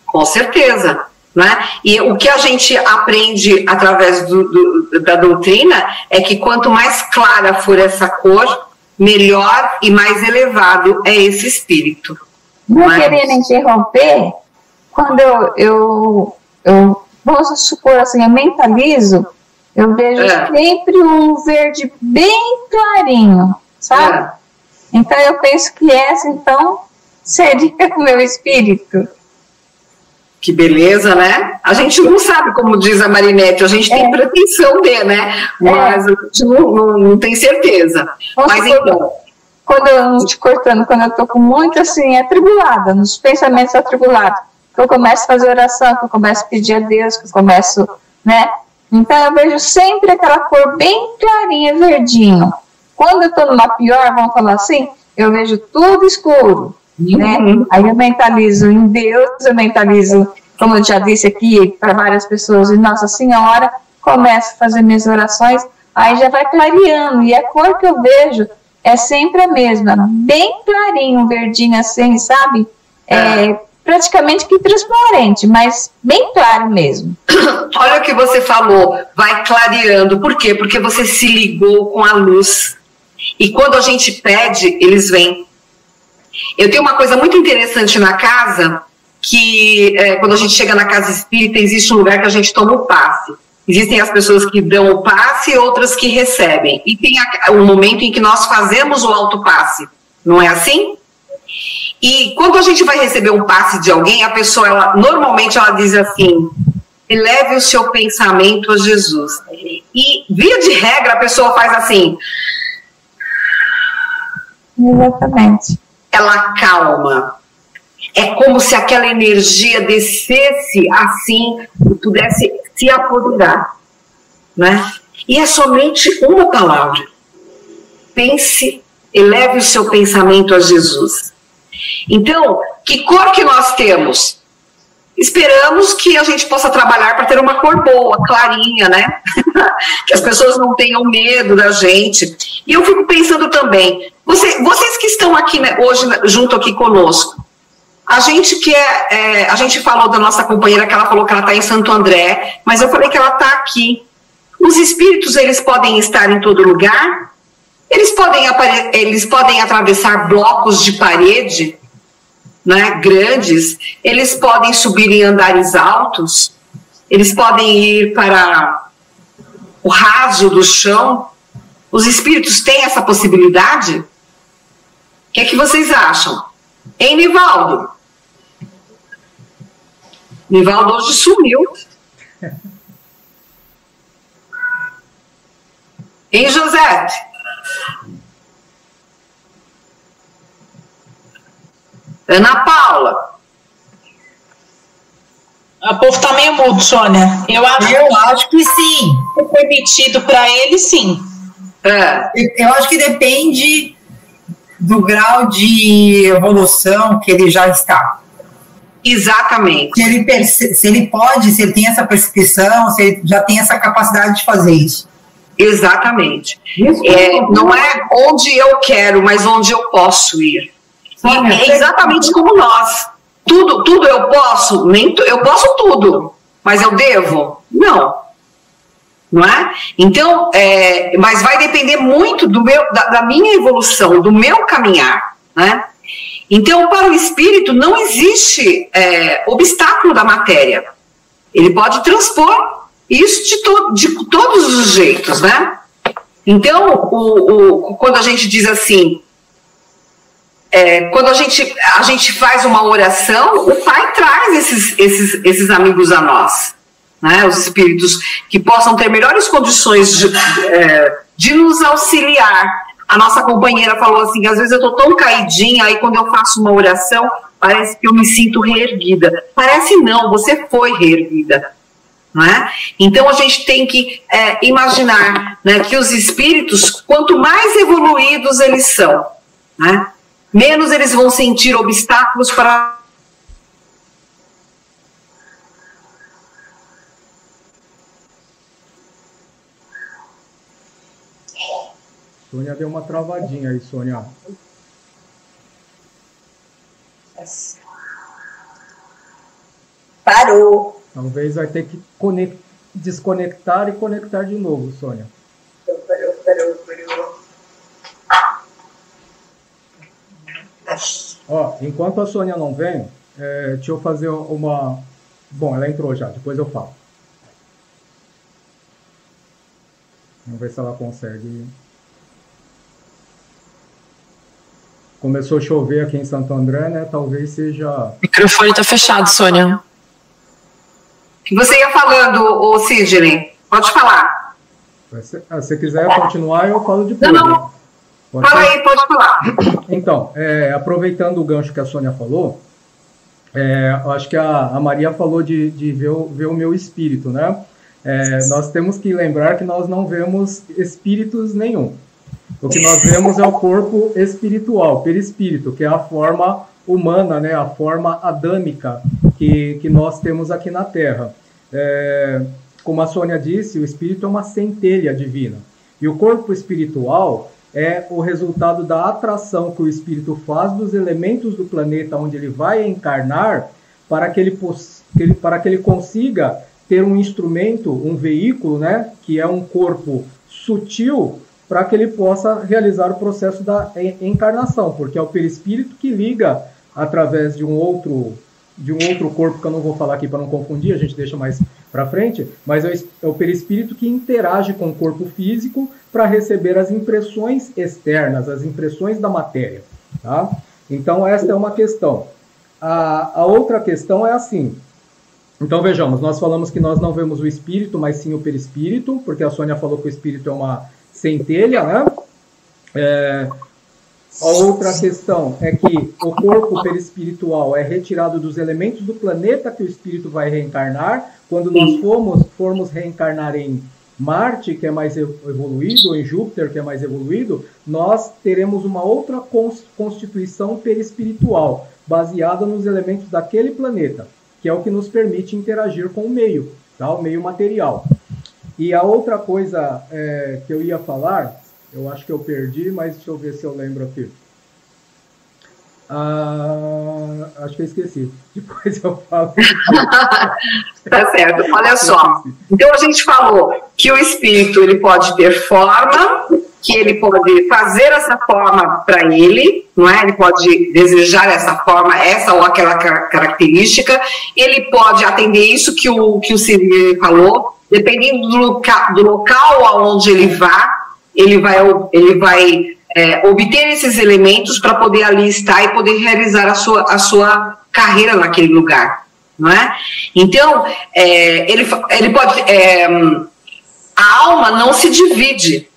[SPEAKER 4] Com certeza. Né? E o que a gente aprende através da doutrina é que quanto mais clara for essa cor, melhor e mais elevado é esse espírito.
[SPEAKER 3] Não querendo interromper, quando eu vamos supor assim, eu mentalizo, eu vejo sempre um verde bem clarinho, sabe? Então eu penso que essa então seria o meu espírito.
[SPEAKER 4] Que beleza, né? A gente não sabe, como diz a Marinette, a gente tem pretensão de, né? Mas a gente não tem certeza. Mas então...
[SPEAKER 3] Quando eu não te cortando, quando eu tô com muito assim, atribulada, nos pensamentos atribulados, que eu começo a fazer oração, que eu começo a pedir a Deus, que eu começo, né? Então eu vejo sempre aquela cor bem clarinha, verdinho. Quando eu tô numa pior, vamos falar assim, eu vejo tudo escuro. Né? Aí eu mentalizo em Deus, eu mentalizo, como eu já disse aqui para várias pessoas, em Nossa Senhora, começo a fazer minhas orações, aí já vai clareando, e a cor que eu vejo é sempre a mesma, bem clarinho, verdinho assim, sabe? Praticamente que transparente, mas bem claro mesmo.
[SPEAKER 4] Olha o que você falou, vai clareando, por quê? Porque você se ligou com a luz, e quando a gente pede, eles vêm. Eu tenho uma coisa muito interessante na casa, que quando a gente chega na casa espírita, existe um lugar que a gente toma o passe. Existem as pessoas que dão o passe e outras que recebem. E tem um momento em que nós fazemos o autopasse, não é assim? E quando a gente vai receber um passe de alguém, a pessoa, normalmente ela diz assim, eleve o seu pensamento a Jesus. E, via de regra, a pessoa faz assim.
[SPEAKER 3] Exatamente.
[SPEAKER 4] Ela calma. É como se aquela energia descesse assim e pudesse se apoderar, né? E é somente uma palavra. Pense, eleve o seu pensamento a Jesus. Então, que cor que nós temos? Esperamos que a gente possa trabalhar para ter uma cor boa, clarinha, né? Que as pessoas não tenham medo da gente. E eu fico pensando também, vocês que estão aqui, né, hoje junto aqui conosco, a gente a gente falou da nossa companheira que ela falou que ela está em Santo André, mas eu falei que ela está aqui. Os espíritos, eles podem estar em todo lugar? Eles podem atravessar blocos de parede, né, grandes, eles podem subir em andares altos, eles podem ir para o raso do chão. Os espíritos têm essa possibilidade? O que é que vocês acham? Hein, Nivaldo? Nivaldo hoje sumiu. Hein, Josete? Ana Paula?
[SPEAKER 5] O povo tá meio mudo, Sônia. Eu acho que sim. Se permitido para ele, sim.
[SPEAKER 8] Eu acho que depende do grau de evolução que ele já está.
[SPEAKER 4] Exatamente.
[SPEAKER 8] Se ele tem essa percepção, se ele já tem essa capacidade de fazer isso.
[SPEAKER 4] Exatamente. Não é onde eu quero, mas onde eu posso ir. É exatamente como nós. Tudo eu posso? Eu posso tudo, mas eu devo? Não. Não é? Então, mas vai depender muito da minha evolução, do meu caminhar, né? Então, para o espírito não existe obstáculo da matéria. Ele pode transpor isso de todos os jeitos, né? Então, quando a gente diz assim, quando a gente faz uma oração, o Pai traz esses amigos a nós, né? Os espíritos que possam ter melhores condições de nos auxiliar. A nossa companheira falou assim, às vezes eu estou tão caidinha, aí quando eu faço uma oração, parece que eu me sinto reerguida. Parece não, você foi reerguida. Não é? Então a gente tem que imaginar, né, que os espíritos, quanto mais evoluídos eles são, né, menos eles vão sentir obstáculos para...
[SPEAKER 1] Sônia deu uma travadinha aí, Sônia.
[SPEAKER 2] Parou.
[SPEAKER 1] Talvez vai ter que desconectar e conectar de novo, Sônia.
[SPEAKER 2] Parou.
[SPEAKER 1] Ó, enquanto a Sônia não vem, deixa eu fazer uma... Bom, ela entrou já, depois eu falo. Vamos ver se ela consegue... Começou a chover aqui em Santo André, né? Talvez seja...
[SPEAKER 10] O microfone está fechado, Sônia.
[SPEAKER 4] O que você ia falando, Sidney? Pode falar.
[SPEAKER 1] Se você quiser continuar, eu falo depois.
[SPEAKER 4] Não.
[SPEAKER 1] Pode
[SPEAKER 4] Fala aí, pode falar.
[SPEAKER 1] Então, aproveitando o gancho que a Sônia falou, eu acho que a Maria falou de ver o meu espírito, né? Nós temos que lembrar que nós não vemos espíritos nenhum. O que nós vemos é o corpo espiritual, perispírito, que é a forma humana, né? A forma adâmica que nós temos aqui na Terra. Como a Sônia disse, o espírito é uma centelha divina. E o corpo espiritual é o resultado da atração que o espírito faz dos elementos do planeta onde ele vai encarnar para que ele consiga ter um instrumento, um veículo, né? Que é um corpo sutil, para que ele possa realizar o processo da encarnação, porque é o perispírito que liga através de um outro corpo, que eu não vou falar aqui para não confundir, a gente deixa mais para frente, mas é o perispírito que interage com o corpo físico para receber as impressões externas, as impressões da matéria. Tá? Então, esta é uma questão. A outra questão é assim. Então, vejamos, nós falamos que nós não vemos o espírito, mas sim o perispírito, porque a Sônia falou que o espírito é uma centelha, né? A outra questão é que o corpo perispiritual é retirado dos elementos do planeta que o espírito vai reencarnar. Quando nós formos reencarnar em Marte, que é mais evoluído, ou em Júpiter, que é mais evoluído, nós teremos uma outra constituição perispiritual, baseada nos elementos daquele planeta, que é o que nos permite interagir com o meio, tá? O meio material. E a outra coisa que eu ia falar, eu acho que eu perdi, mas deixa eu ver se eu lembro aqui. Acho que eu esqueci. Depois eu falo.
[SPEAKER 4] Tá certo, olha só. Então a gente falou que o espírito ele pode ter forma, que ele pode fazer essa forma para ele, não é? Ele pode desejar essa forma, essa ou aquela característica. Ele pode atender isso que o Sidney falou. Dependendo do local aonde ele vai obter esses elementos para poder ali estar e poder realizar a sua carreira naquele lugar, não é? Então, ele pode... a alma não se divide,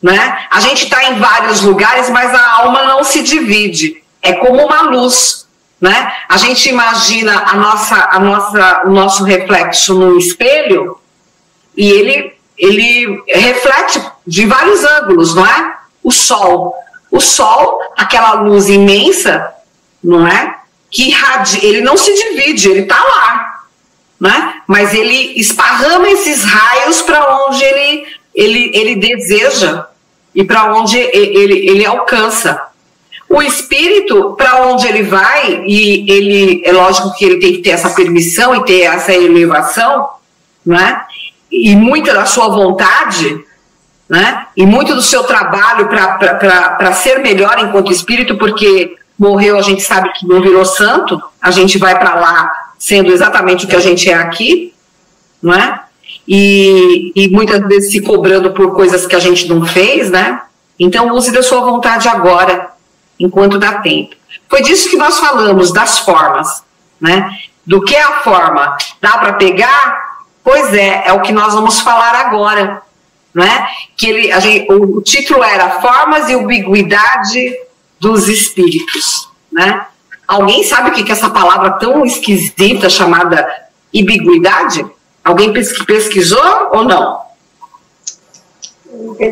[SPEAKER 4] né? A gente está em vários lugares, mas a alma não se divide. É como uma luz, né? A gente imagina o nosso reflexo no espelho e ele reflete de vários ângulos, não é? O sol, aquela luz imensa, não é? Que irradia, ele não se divide, ele está lá, né? Mas ele esparrama esses raios para onde ele deseja e para onde ele alcança. O espírito, para onde ele vai, e é lógico que ele tem que ter essa permissão e ter essa elevação, né? E muita da sua vontade, né? E muito do seu trabalho para ser melhor enquanto espírito, porque morreu, a gente sabe que não virou santo, a gente vai para lá sendo exatamente o que a gente é aqui, não é? E muitas vezes se cobrando por coisas que a gente não fez, né? Então use da sua vontade agora, enquanto dá tempo. Foi disso que nós falamos, das formas, né? Do que é a forma? Dá para pegar? Pois é o que nós vamos falar agora, né? O título era Formas e Ubiquidade dos Espíritos, né? Alguém sabe o que é essa palavra tão esquisita chamada ambiguidade? Alguém pesquisou ou não?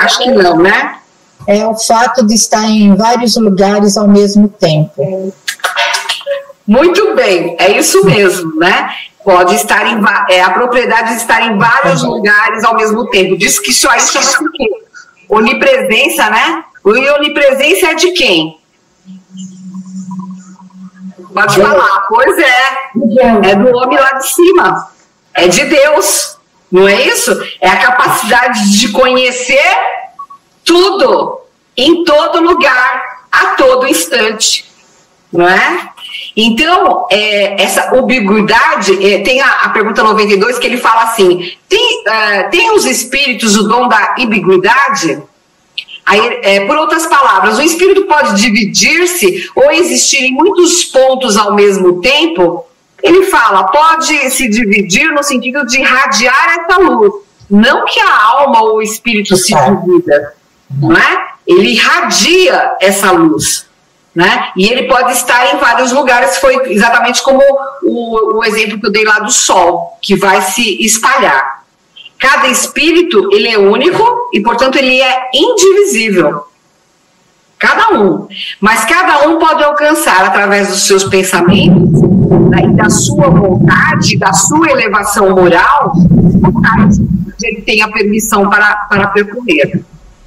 [SPEAKER 4] Acho que não, né?
[SPEAKER 9] É o fato de estar em vários lugares ao mesmo tempo.
[SPEAKER 4] Muito bem, é isso mesmo, né? Pode estar a propriedade de estar em vários lugares ao mesmo tempo. Diz que isso aí chama-se o quê? Onipresença, né? E onipresença é de quem? Pode falar, pois é do homem lá de cima, é de Deus, não é isso? É a capacidade de conhecer tudo, em todo lugar, a todo instante, não é? Então, essa ubiquidade, tem a pergunta 92 que ele fala assim, tem os espíritos o dom da ubiquidade? Aí, por outras palavras, o espírito pode dividir-se ou existir em muitos pontos ao mesmo tempo? Ele fala, pode se dividir no sentido de irradiar essa luz. Não que a alma ou o espírito se divida, não é? Ele irradia essa luz, né? E ele pode estar em vários lugares, foi exatamente como o exemplo que eu dei lá do sol, que vai se espalhar. Cada espírito, ele é único e, portanto, ele é indivisível. Cada um. Mas cada um pode alcançar, através dos seus pensamentos, né, e da sua vontade, da sua elevação moral, ele tem a permissão para percorrer.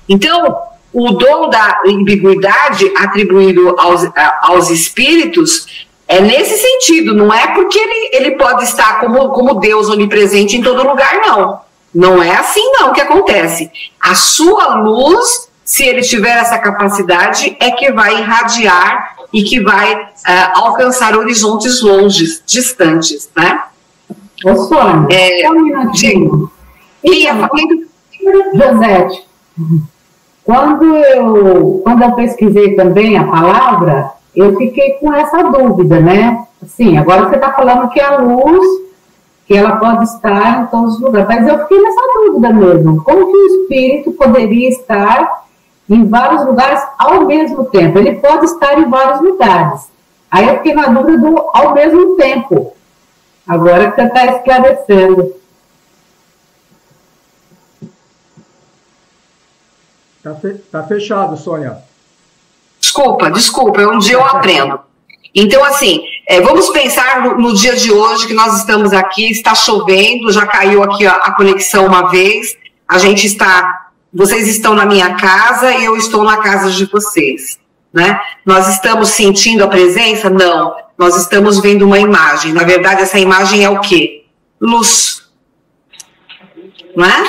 [SPEAKER 4] Então, o dom da ambiguidade atribuído aos espíritos é nesse sentido, não é porque ele pode estar como Deus onipresente em todo lugar, não. Não é assim não que acontece. A sua luz, se ele tiver essa capacidade, é que vai irradiar e que vai alcançar horizontes longes, distantes, né?
[SPEAKER 11] Ô, Sônia, um minutinho. Josete, quando eu pesquisei também a palavra, eu fiquei com essa dúvida, né? Assim, agora você está falando que a luz, que ela pode estar em todos os lugares, mas eu fiquei nessa dúvida mesmo. Como que o espírito poderia estar em vários lugares ao mesmo tempo? Ele pode estar em vários lugares. Aí eu fiquei na dúvida do ao mesmo tempo. Agora que você está esclarecendo.
[SPEAKER 1] Tá fechado, Sônia.
[SPEAKER 4] Desculpa, um dia eu aprendo. Então, assim, vamos pensar no dia de hoje que nós estamos aqui, está chovendo, já caiu aqui a conexão uma vez, vocês estão na minha casa e eu estou na casa de vocês, né? Nós estamos sentindo a presença? Não, nós estamos vendo uma imagem. Na verdade, essa imagem é o quê? Luz, não é?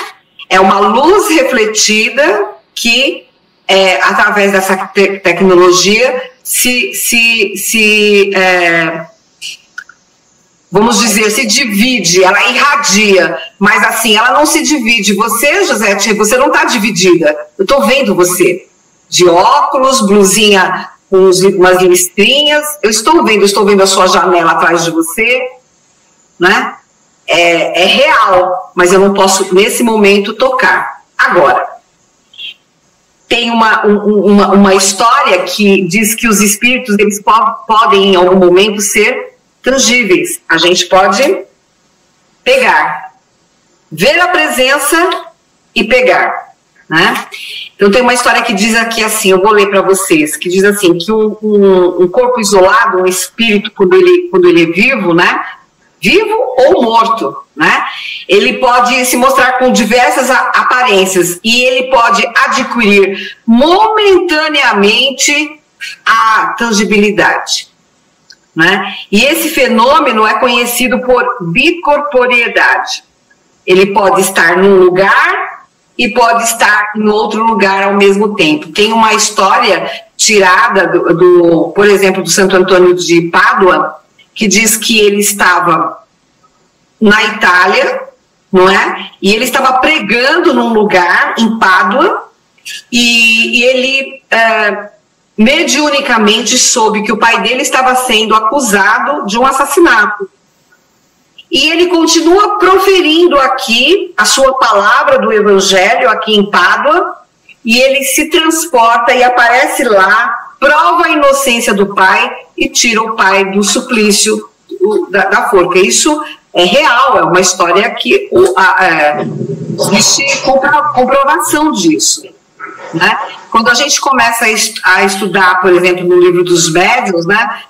[SPEAKER 4] É uma luz refletida que, através dessa tecnologia, vamos dizer, se divide, ela irradia, mas assim, ela não se divide. Você, Josete, você não está dividida. Eu estou vendo você, de óculos, blusinha com umas listrinhas, eu estou vendo a sua janela atrás de você, né? É real, mas eu não posso, nesse momento, tocar. Agora, tem uma história que diz que os espíritos, eles podem, em algum momento, ser tangíveis. A gente pode pegar, ver a presença e pegar, né? Então tem uma história que diz aqui assim, eu vou ler para vocês, que diz assim, que um corpo isolado, um espírito, quando ele é vivo, né? Vivo ou morto, né? Ele pode se mostrar com diversas aparências e ele pode adquirir momentaneamente a tangibilidade, né? E esse fenômeno é conhecido por bicorporeidade. Ele pode estar num lugar e pode estar em outro lugar ao mesmo tempo. Tem uma história tirada por exemplo, do Santo Antônio de Pádua, que diz que ele estava na Itália, não é? E ele estava pregando num lugar, em Pádua, e ele mediunicamente soube que o pai dele estava sendo acusado de um assassinato. E ele continua proferindo aqui a sua palavra do evangelho, aqui em Pádua, e ele se transporta e aparece lá, prova a inocência do pai e tira o pai do suplício da forca. Isso é real, é uma história que existe comprovação disso. Né? Quando a gente começa a estudar, por exemplo, no livro dos médiuns, né,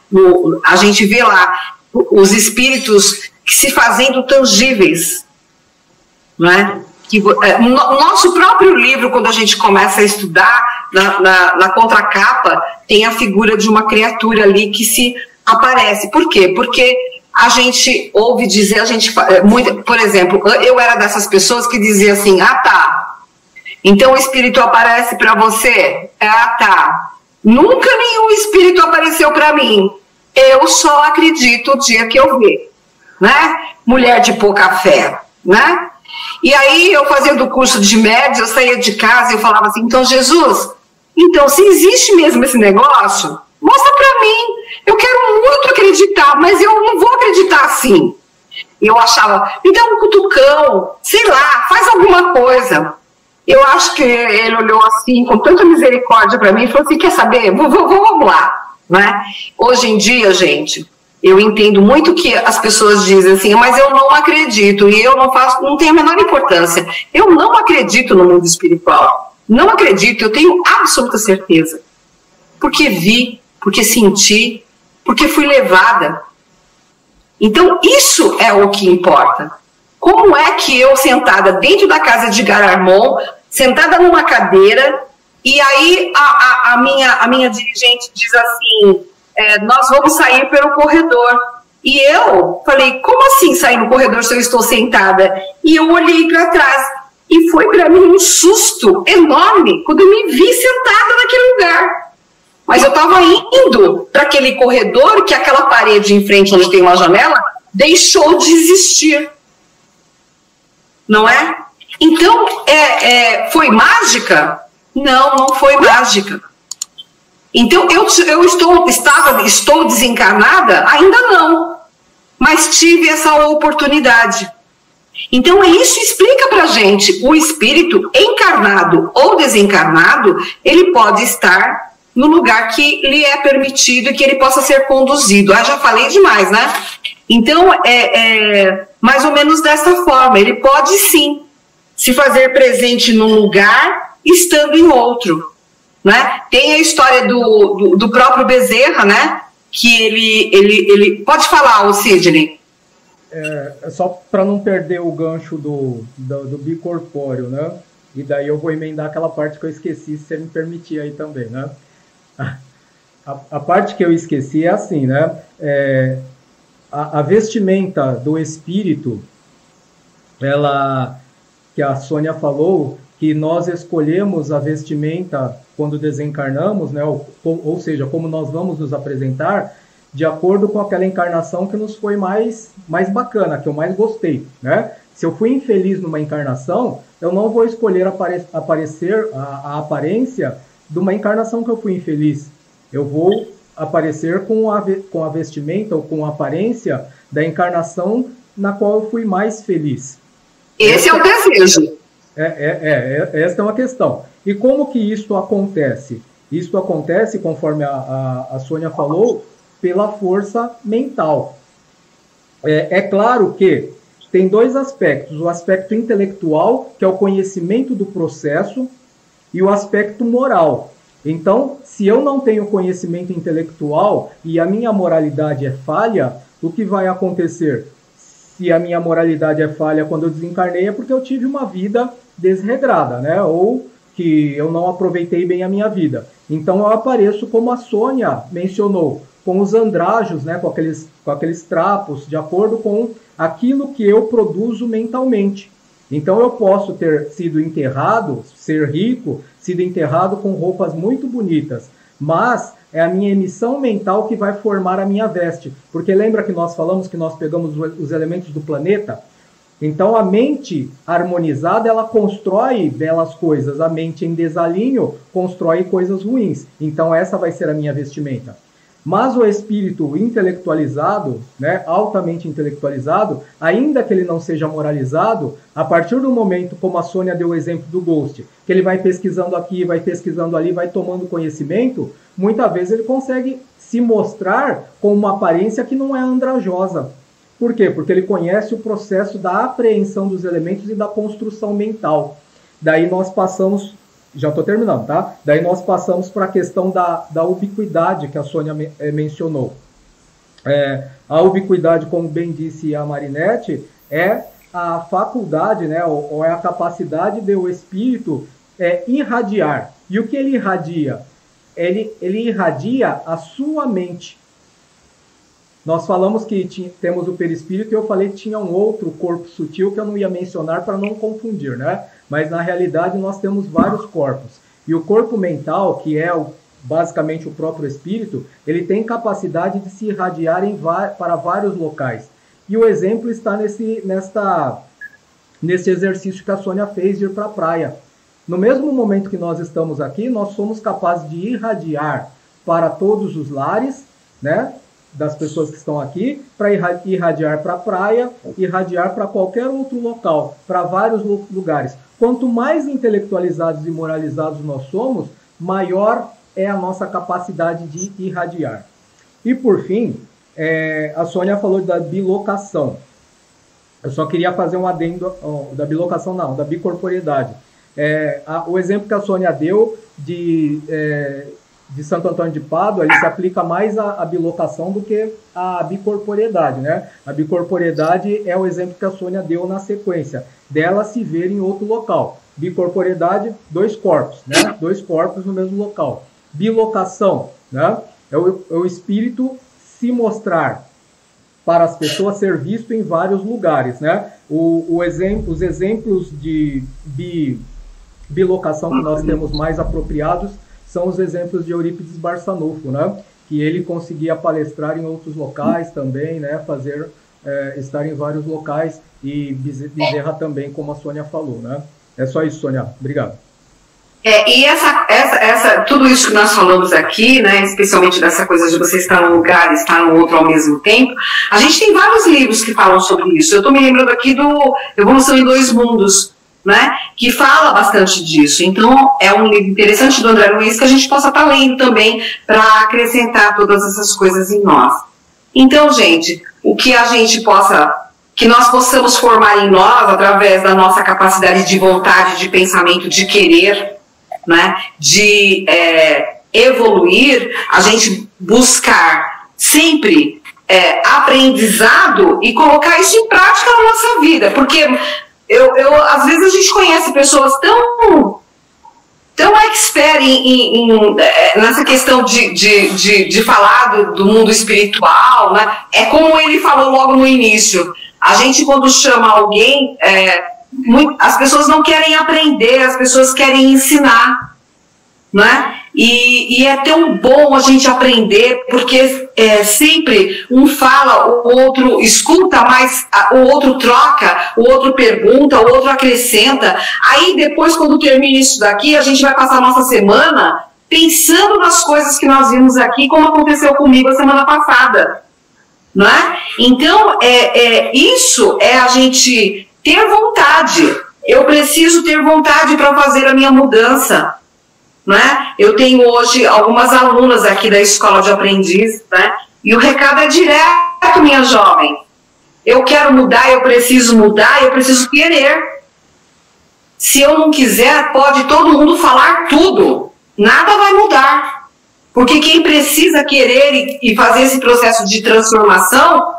[SPEAKER 4] a gente vê lá os espíritos se fazendo tangíveis. Né? No nosso próprio livro, quando a gente começa a estudar, na contracapa, tem a figura de uma criatura ali que se aparece. Por quê? Porque a gente ouve dizer, por exemplo, eu era dessas pessoas que dizia assim, tá, então o espírito aparece para você? Tá. Nunca nenhum espírito apareceu para mim. Eu só acredito o dia que eu ver. Né? Mulher de pouca fé. Né? E aí eu fazendo o curso de médios, eu saía de casa e eu falava assim, então Jesus, então se existe mesmo esse negócio, mostra para mim. Eu quero muito acreditar, mas eu não vou acreditar assim. Eu achava, me dá um cutucão, sei lá, faz alguma coisa. Eu acho que ele olhou assim, com tanta misericórdia para mim, e falou assim, quer saber? Vamos lá. Né? Hoje em dia, gente, eu entendo muito que as pessoas dizem assim, mas eu não acredito, e eu não tenho a menor importância. Eu não acredito no mundo espiritual. Não acredito, eu tenho absoluta certeza. Porque vi, porque senti, porque fui levada. Então, isso é o que importa. Como é que eu, sentada dentro da casa de Edgar Armond, sentada numa cadeira, e aí a minha dirigente diz assim, nós vamos sair pelo corredor. E eu falei, como assim sair no corredor se eu estou sentada? E eu olhei para trás, e foi para mim um susto enorme quando eu me vi sentada naquele lugar. Mas eu estava indo para aquele corredor que aquela parede em frente, onde tem uma janela, deixou de existir. Não é? Então, foi mágica? Não, não foi mágica. Então, estou desencarnada? Ainda não. Mas tive essa oportunidade. Então, isso explica pra gente, o espírito encarnado ou desencarnado, ele pode estar no lugar que lhe é permitido e que ele possa ser conduzido. Já falei demais, né? Então, mais ou menos dessa forma. Ele pode, sim, se fazer presente num lugar, estando em outro. Né? Tem a história do próprio Bezerra, né? Que ele... Pode falar, Sidney.
[SPEAKER 1] Só para não perder o gancho do bicorpóreo, né? E daí eu vou emendar aquela parte que eu esqueci, se você me permitir aí também, né? A parte que eu esqueci é assim, né? A vestimenta do espírito, que a Sônia falou, que nós escolhemos a vestimenta quando desencarnamos, né? Ou seja, como nós vamos nos apresentar, de acordo com aquela encarnação que nos foi mais bacana, que eu mais gostei, né? Se eu fui infeliz numa encarnação, eu não vou escolher aparecer a aparência de uma encarnação que eu fui infeliz. Eu vou aparecer com a vestimenta ou com a aparência da encarnação na qual eu fui mais feliz.
[SPEAKER 4] Esse é o desejo.
[SPEAKER 1] Essa é uma questão. E como que isso acontece? Isso acontece, conforme a Sônia falou, pela força mental. É claro que tem dois aspectos. O aspecto intelectual, que é o conhecimento do processo, e o aspecto moral. Então, se eu não tenho conhecimento intelectual e a minha moralidade é falha, o que vai acontecer? Se a minha moralidade é falha quando eu desencarnei, é porque eu tive uma vida desregrada, né? Ou que eu não aproveitei bem a minha vida. Então eu apareço, como a Sônia mencionou, com os andrajos, né? com aqueles trapos, de acordo com aquilo que eu produzo mentalmente. Então eu posso ter sido enterrado, ser rico, sido enterrado com roupas muito bonitas, mas é a minha emissão mental que vai formar a minha veste. Porque lembra que nós falamos que nós pegamos os elementos do planeta? Então, a mente harmonizada, ela constrói belas coisas. A mente em desalinho constrói coisas ruins. Então, essa vai ser a minha vestimenta. Mas o espírito intelectualizado, né, altamente intelectualizado, ainda que ele não seja moralizado, a partir do momento, como a Sônia deu o exemplo do Ghost, que ele vai pesquisando aqui, vai pesquisando ali, vai tomando conhecimento, muitas vezes ele consegue se mostrar com uma aparência que não é andrajosa. Por quê? Porque ele conhece o processo da apreensão dos elementos e da construção mental. Daí nós passamos, já estou terminando, tá? Daí nós passamos para a questão da ubiquidade que a Sônia mencionou. A ubiquidade, como bem disse a Marinette, é a faculdade, né, ou é a capacidade do espírito irradiar. E o que ele irradia? Ele irradia a sua mente. Nós falamos que temos o perispírito e eu falei que tinha um outro corpo sutil que eu não ia mencionar para não confundir, né? Mas na realidade nós temos vários corpos. E o corpo mental, que é basicamente o próprio espírito, ele tem capacidade de se irradiar para vários locais. E o exemplo está nesse exercício que a Sônia fez de ir para a praia. No mesmo momento que nós estamos aqui, nós somos capazes de irradiar para todos os lares, né, das pessoas que estão aqui, para irradiar para a praia, irradiar para qualquer outro local, para vários lugares. Quanto mais intelectualizados e moralizados nós somos, maior é a nossa capacidade de irradiar. E por fim, a Sônia falou da bilocação. Eu só queria fazer um adendo da bilocação, não, da bicorporiedade. O exemplo que a Sônia deu de Santo Antônio de Pádua, ele se aplica mais à bilocação do que à bicorporiedade, né? A bicorporiedade é o exemplo que a Sônia deu na sequência, dela se ver em outro local. Bicorporiedade, 2 corpos, né? 2 corpos no mesmo local. Bilocação, né? É o espírito se mostrar para as pessoas, ser visto em vários lugares, né? Os exemplos de bilocação que nós temos mais apropriados são os exemplos de Eurípides Barçanufo, né? Que ele conseguia palestrar em outros locais também, né? Estar em vários locais, e Bezerra também, como a Sônia falou, né? É só isso, Sônia. Obrigado.
[SPEAKER 4] E tudo isso que nós falamos aqui, né, especialmente dessa coisa de você estar num lugar e estar no outro ao mesmo tempo, a gente tem vários livros que falam sobre isso. Eu estou me lembrando aqui do Evolução em Dois Mundos, né, que fala bastante disso. Então, é um livro interessante do André Luiz que a gente possa estar lendo também para acrescentar todas essas coisas em nós. Então, gente, o que a gente que nós possamos formar em nós, através da nossa capacidade de vontade, de pensamento, de querer, né, de evoluir, a gente buscar sempre aprendizado e colocar isso em prática na nossa vida, porque às vezes a gente conhece pessoas tão expert nessa questão de falar do mundo espiritual, né? É como ele falou logo no início, a gente quando chama alguém, as pessoas não querem aprender, as pessoas querem ensinar, né? E é tão bom a gente aprender, porque sempre um fala, o outro escuta, mas o outro troca, o outro pergunta, o outro acrescenta. Aí depois, quando termina isso daqui, a gente vai passar a nossa semana pensando nas coisas que nós vimos aqui, como aconteceu comigo a semana passada, não é? Então, isso é a gente ter vontade. Eu preciso ter vontade para fazer a minha mudança, né? Eu tenho hoje algumas alunas aqui da Escola de Aprendiz, né? E o recado é direto, minha jovem. Eu quero mudar, eu preciso querer. Se eu não quiser, pode todo mundo falar tudo. Nada vai mudar. Porque quem precisa querer e fazer esse processo de transformação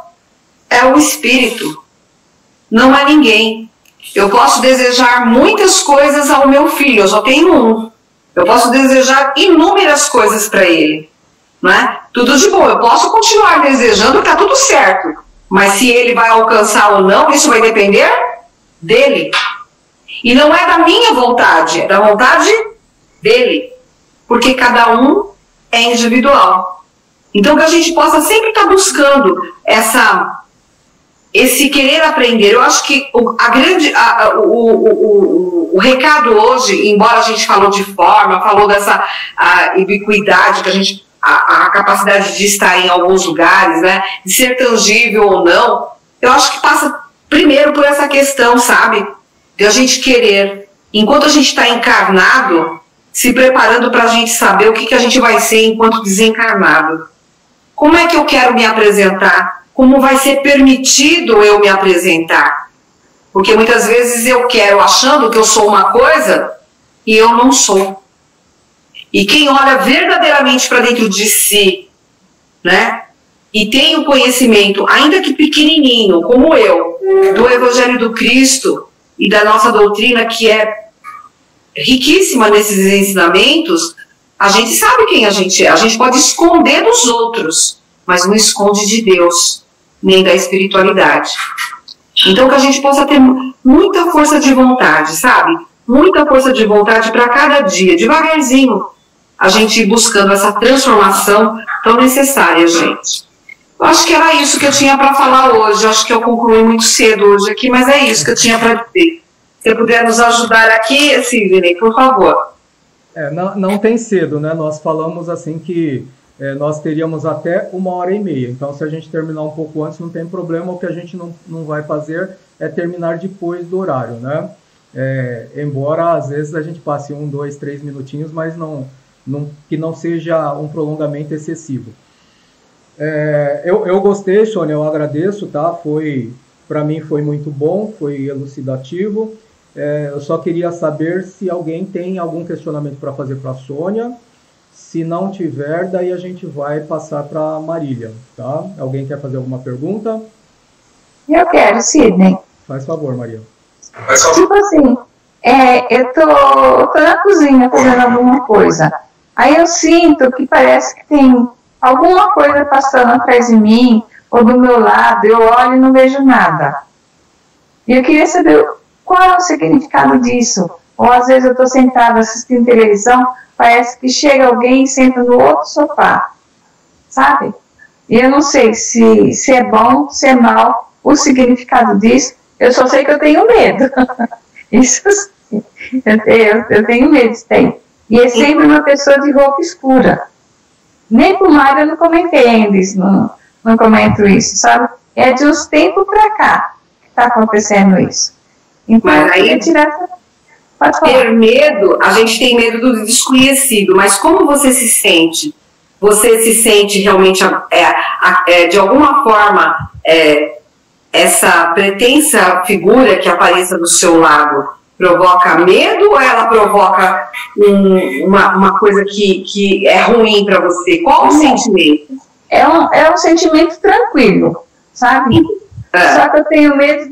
[SPEAKER 4] é o espírito. Não é ninguém. Eu posso desejar muitas coisas ao meu filho, eu só tenho um. Eu posso desejar inúmeras coisas para ele, né? Tudo de bom, eu posso continuar desejando, tá tudo certo. Mas se ele vai alcançar ou não, isso vai depender dele. E não é da minha vontade, é da vontade dele. Porque cada um é individual. Então que a gente possa sempre estar buscando esse querer aprender. Eu acho que o recado hoje, embora a gente falou de forma, falou dessa ubiquidade que a gente, a capacidade de estar em alguns lugares, né, de ser tangível ou não, eu acho que passa primeiro por essa questão, sabe, de a gente querer, enquanto a gente está encarnado, se preparando para a gente saber o que a gente vai ser enquanto desencarnado. Como é que eu quero me apresentar? Como vai ser permitido eu me apresentar? Porque muitas vezes eu quero achando que eu sou uma coisa e eu não sou. E quem olha verdadeiramente para dentro de si, né, e tem o conhecimento, ainda que pequenininho, como eu, do Evangelho do Cristo e da nossa doutrina, que é riquíssima nesses ensinamentos, a gente sabe quem a gente é. A gente pode esconder dos outros, mas não esconde de Deus, nem da espiritualidade. Então que a gente possa ter muita força de vontade, sabe? Muita força de vontade para cada dia, devagarzinho, a gente ir buscando essa transformação tão necessária, gente. Eu acho que era isso que eu tinha para falar hoje. Eu acho que eu concluí muito cedo hoje aqui, mas é isso que eu tinha para dizer. Se você puder nos ajudar aqui, Sidney, por favor.
[SPEAKER 1] Não tem cedo, né? Nós falamos assim que nós teríamos até 1h30. Então, se a gente terminar um pouco antes, não tem problema. O que a gente não vai fazer é terminar depois do horário, né? Embora, às vezes, a gente passe 1, 2, 3 minutinhos, mas que não seja um prolongamento excessivo. Eu gostei, Sônia, eu agradeço, tá? Para mim foi muito bom, foi elucidativo. Eu só queria saber se alguém tem algum questionamento para fazer para a Sônia. Se não tiver, daí a gente vai passar para a Marília, tá? Alguém quer fazer alguma pergunta?
[SPEAKER 3] Eu quero, Sidney.
[SPEAKER 1] Faz favor, Maria.
[SPEAKER 3] Tipo assim, eu tô na cozinha fazendo alguma coisa. Aí eu sinto que parece que tem alguma coisa passando atrás de mim, ou do meu lado, eu olho e não vejo nada. E eu queria saber qual é o significado disso. Ou às vezes eu estou sentada assistindo televisão, parece que chega alguém e senta no outro sofá, sabe? E eu não sei se é bom, se é mal, o significado disso. Eu só sei que eu tenho medo. Isso sim. Eu tenho medo, tem. E é sempre uma pessoa de roupa escura. Nem com o Mário eu não comentei ainda isso, não comento isso, sabe? É de uns tempos pra cá que está acontecendo isso. Então,
[SPEAKER 4] mas aí, ter medo, a gente tem medo do desconhecido, mas como você se sente? Você se sente realmente, de alguma forma, essa pretensa figura que apareça do seu lado provoca medo ou ela provoca uma coisa que é ruim para você? Qual o sentimento?
[SPEAKER 3] É um sentimento tranquilo, sabe? Só que eu tenho medo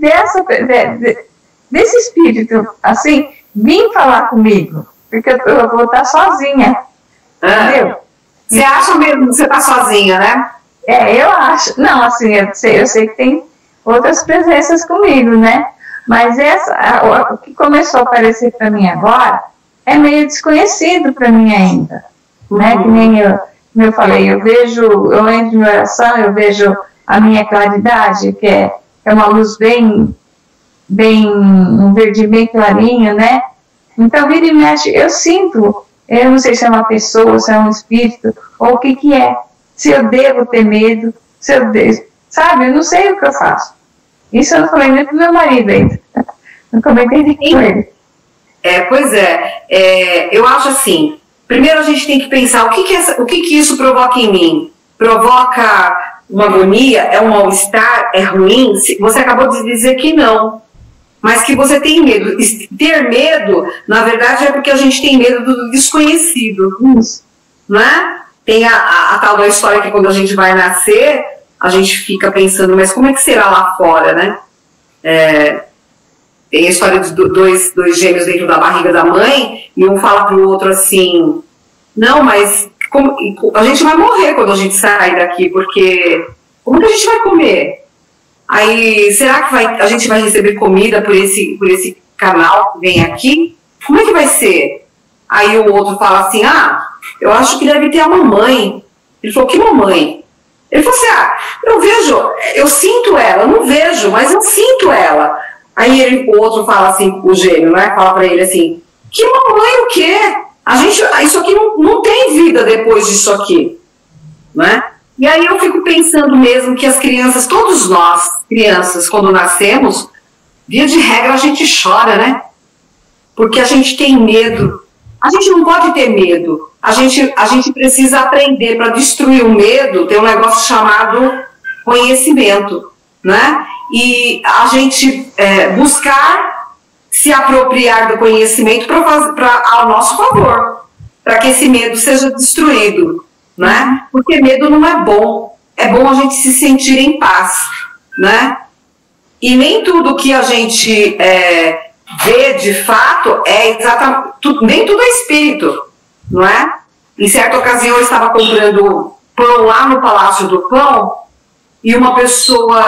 [SPEAKER 3] desse espírito, assim, vir falar comigo, porque eu vou estar sozinha, entendeu?
[SPEAKER 4] Você acha mesmo que você está sozinha, né?
[SPEAKER 3] Eu acho. Não, assim, eu sei que tem outras presenças comigo, né? Mas o que começou a aparecer para mim agora é meio desconhecido para mim ainda, né? Que nem eu falei, eu entro em oração, eu vejo a minha claridade, que é uma luz bem um verde bem clarinho, né? Então, vira e mexe, eu sinto, eu não sei se é uma pessoa, se é um espírito, ou o que é. Se eu devo ter medo, se eu devo, sabe? Eu não sei o que eu faço. Isso eu não falei nem pro meu marido ainda. Não comentei nem com ele.
[SPEAKER 4] Pois eu acho assim, primeiro a gente tem que pensar o que isso provoca em mim. Provoca uma agonia, é um mal-estar, é ruim? Você acabou de dizer que não. Mas que você tem medo. Ter medo, na verdade, é porque a gente tem medo do desconhecido. Isso. Né? Tem a tal da história que quando a gente vai nascer, a gente fica pensando, mas como é que será lá fora, né? Tem a história de dois gêmeos dentro da barriga da mãe, e um fala pro outro assim, não, mas a gente vai morrer quando a gente sair daqui, porque como que a gente vai comer? Aí, será que a gente vai receber comida por esse canal que vem aqui? Como é que vai ser? Aí o outro fala assim, eu acho que deve ter a mamãe. Ele falou, que mamãe? Ele falou assim, eu sinto ela, não vejo, mas eu sinto ela. Aí o outro fala assim, o gêmeo, né? Fala pra ele assim, que mamãe o quê? Isso aqui não tem vida depois disso aqui, né? E aí eu fico pensando mesmo que as crianças, todos nós, crianças, quando nascemos, via de regra a gente chora, né? Porque a gente tem medo. A gente não pode ter medo. A gente precisa aprender. Para destruir o medo, tem um negócio chamado conhecimento, né? E a gente buscar se apropriar do conhecimento ao nosso favor, para que esse medo seja destruído, né? Porque medo não é bom. É bom a gente se sentir em paz, né? E nem tudo que a gente vê de fato é exatamente, nem tudo é espírito, não é? Em certa ocasião eu estava comprando pão lá no Palácio do Pão e uma pessoa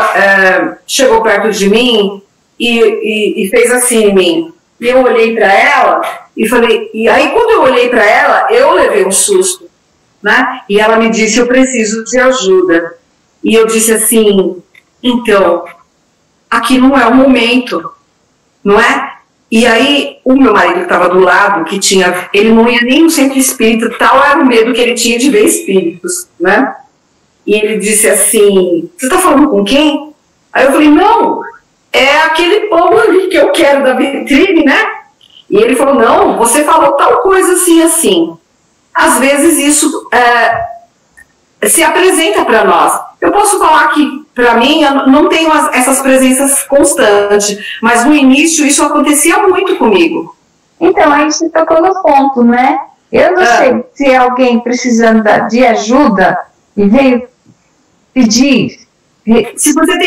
[SPEAKER 4] chegou perto de mim e fez assim em mim. E eu olhei para ela e falei, e aí quando eu olhei para ela, eu levei um susto, né? E ela me disse, eu preciso de ajuda. E eu disse assim, então, aqui não é o momento, não é? E aí, o meu marido que estava do lado, ele não ia nem no centro espírita, tal era o medo que ele tinha de ver espíritos, né? E ele disse assim, você está falando com quem? Aí eu falei, não, é aquele pão ali que eu quero da vitrine, né? E ele falou, não, você falou tal coisa assim, assim. Às vezes isso se apresenta para nós. Eu posso falar que, para mim, eu não tenho essas presenças constantes, mas no início isso acontecia muito comigo.
[SPEAKER 3] Então, aí você tocou no ponto, né? Eu não sei se alguém precisando de ajuda e veio pedir.
[SPEAKER 4] Se você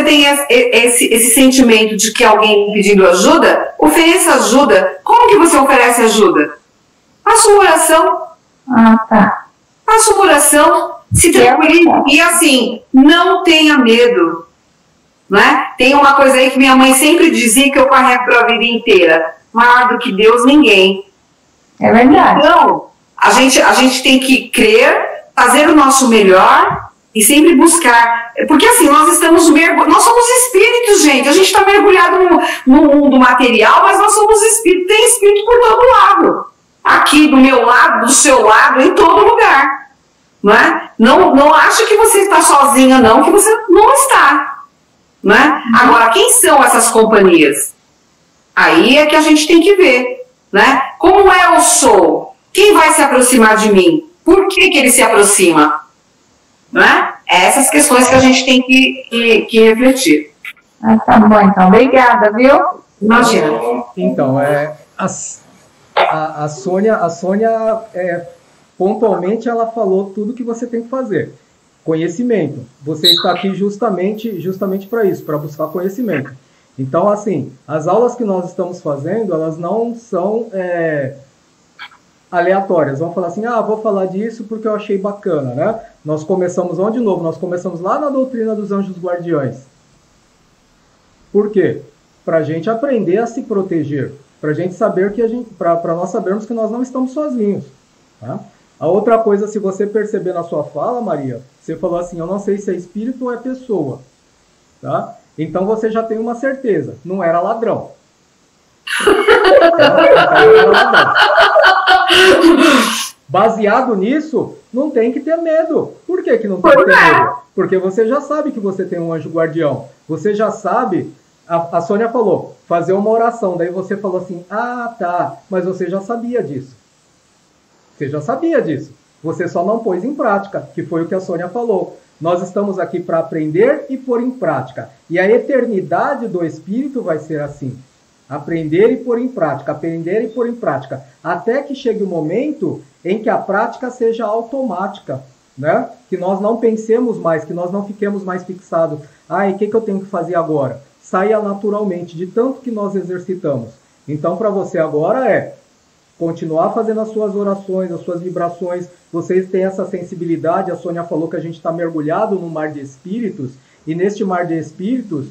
[SPEAKER 4] tem esse sentimento de que alguém pedindo ajuda, ofereça ajuda. Como que você oferece ajuda? Faça uma oração.
[SPEAKER 3] Ah, tá.
[SPEAKER 4] Faça uma oração. Se tranquilize e assim, não tenha medo, né? Tem uma coisa aí que minha mãe sempre dizia que eu carrego para a vida inteira, maior do que Deus, ninguém.
[SPEAKER 3] É verdade.
[SPEAKER 4] Então, a gente tem que crer, fazer o nosso melhor e sempre buscar, porque assim, nós somos espíritos, gente, a gente está mergulhado no mundo material, mas nós somos espíritos, tem espírito por todo lado, aqui do meu lado, do seu lado, em todo lugar. Não é? Não acha que você está sozinha, não, que você não está. Não é? Agora, quem são essas companhias? Aí é que a gente tem que ver. Né? Como eu sou? Quem vai se aproximar de mim? Por que ele se aproxima? Não é? Essas questões que a gente tem que refletir.
[SPEAKER 3] Ah, tá bom, então. Obrigada, viu?
[SPEAKER 4] Imagina.
[SPEAKER 1] Então, a Sônia pontualmente ela falou tudo que você tem que fazer. Conhecimento. Você está aqui justamente para isso, para buscar conhecimento. Então, assim, as aulas que nós estamos fazendo, elas não são aleatórias. Vamos falar assim, vou falar disso porque eu achei bacana, né? Nós começamos onde de novo? Nós começamos lá na doutrina dos anjos guardiões. Por quê? Para a gente aprender a se proteger. Para a gente saber para nós sabermos que nós não estamos sozinhos. Tá? A outra coisa, se você perceber na sua fala, Maria, você falou assim, eu não sei se é espírito ou é pessoa. Tá? Então você já tem uma certeza, não era ladrão. Não era ladrão. Baseado nisso, não tem que ter medo. Por que não tem que ter medo? Porque você já sabe que você tem um anjo guardião. Você já sabe, a Sônia falou, fazer uma oração. Daí você falou assim, tá, mas você já sabia disso. Você já sabia disso. Você só não pôs em prática, que foi o que a Sônia falou. Nós estamos aqui para aprender e pôr em prática. E a eternidade do Espírito vai ser assim. Aprender e pôr em prática, aprender e pôr em prática. Até que chegue o momento em que a prática seja automática. Né? Que nós não pensemos mais, que nós não fiquemos mais fixados. E o que eu tenho que fazer agora? Saia naturalmente, de tanto que nós exercitamos. Então, para você agora continuar fazendo as suas orações, as suas vibrações. Vocês têm essa sensibilidade. A Sônia falou que a gente está mergulhado no mar de espíritos. E neste mar de espíritos,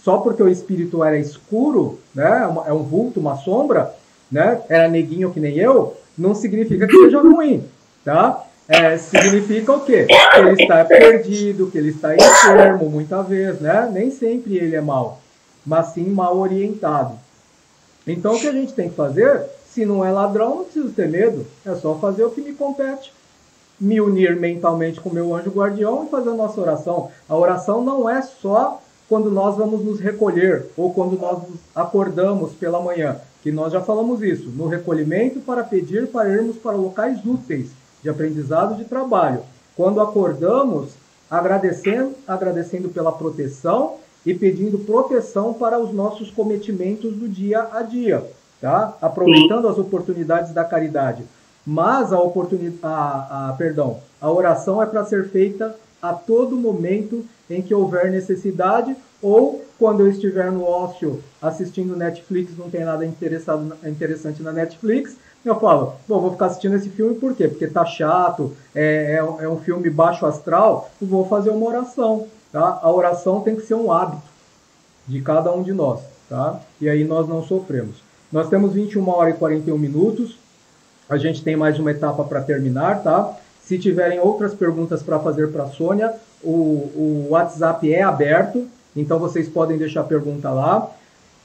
[SPEAKER 1] só porque o espírito era escuro, né, é um vulto, uma sombra, né, era neguinho que nem eu, não significa que seja ruim. Tá? significa o quê? Que ele está perdido, que ele está enfermo, muitas vezes, né? Nem sempre ele é mau, mas sim mal orientado. Então, o que a gente tem que fazer, se não é ladrão, não preciso ter medo, é só fazer o que me compete. Me unir mentalmente com o meu anjo guardião e fazer a nossa oração. A oração não é só quando nós vamos nos recolher ou quando nós nos acordamos pela manhã, que nós já falamos isso, no recolhimento para pedir para irmos para locais úteis de aprendizado, de trabalho. Quando acordamos, agradecendo pela proteção e pedindo proteção para os nossos cometimentos do dia a dia, tá? Aproveitando as oportunidades da caridade. Mas a oração é para ser feita a todo momento em que houver necessidade, ou quando eu estiver no ócio assistindo Netflix, não tem nada interessante na Netflix, eu falo, bom, vou ficar assistindo esse filme por quê? Porque tá chato, é um filme baixo astral, eu vou fazer uma oração, tá? A oração tem que ser um hábito de cada um de nós, tá? E aí nós não sofremos. Nós temos 21 horas e 41 minutos, a gente tem mais uma etapa para terminar, tá? Se tiverem outras perguntas para fazer para a Sônia, o WhatsApp é aberto, então vocês podem deixar a pergunta lá.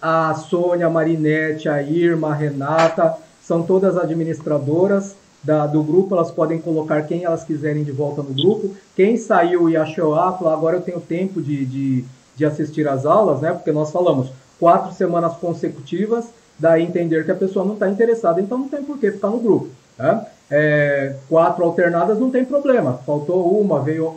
[SPEAKER 1] A Sônia, a Marinete, a Irma, a Renata, são todas administradoras do grupo, elas podem colocar quem elas quiserem de volta no grupo. Quem saiu e achou, falou, agora eu tenho tempo de assistir às aulas, né? Porque nós falamos 4 semanas consecutivas, daí entender que a pessoa não está interessada, então não tem por que ficar no grupo, né? 4 alternadas não tem problema, faltou uma, veio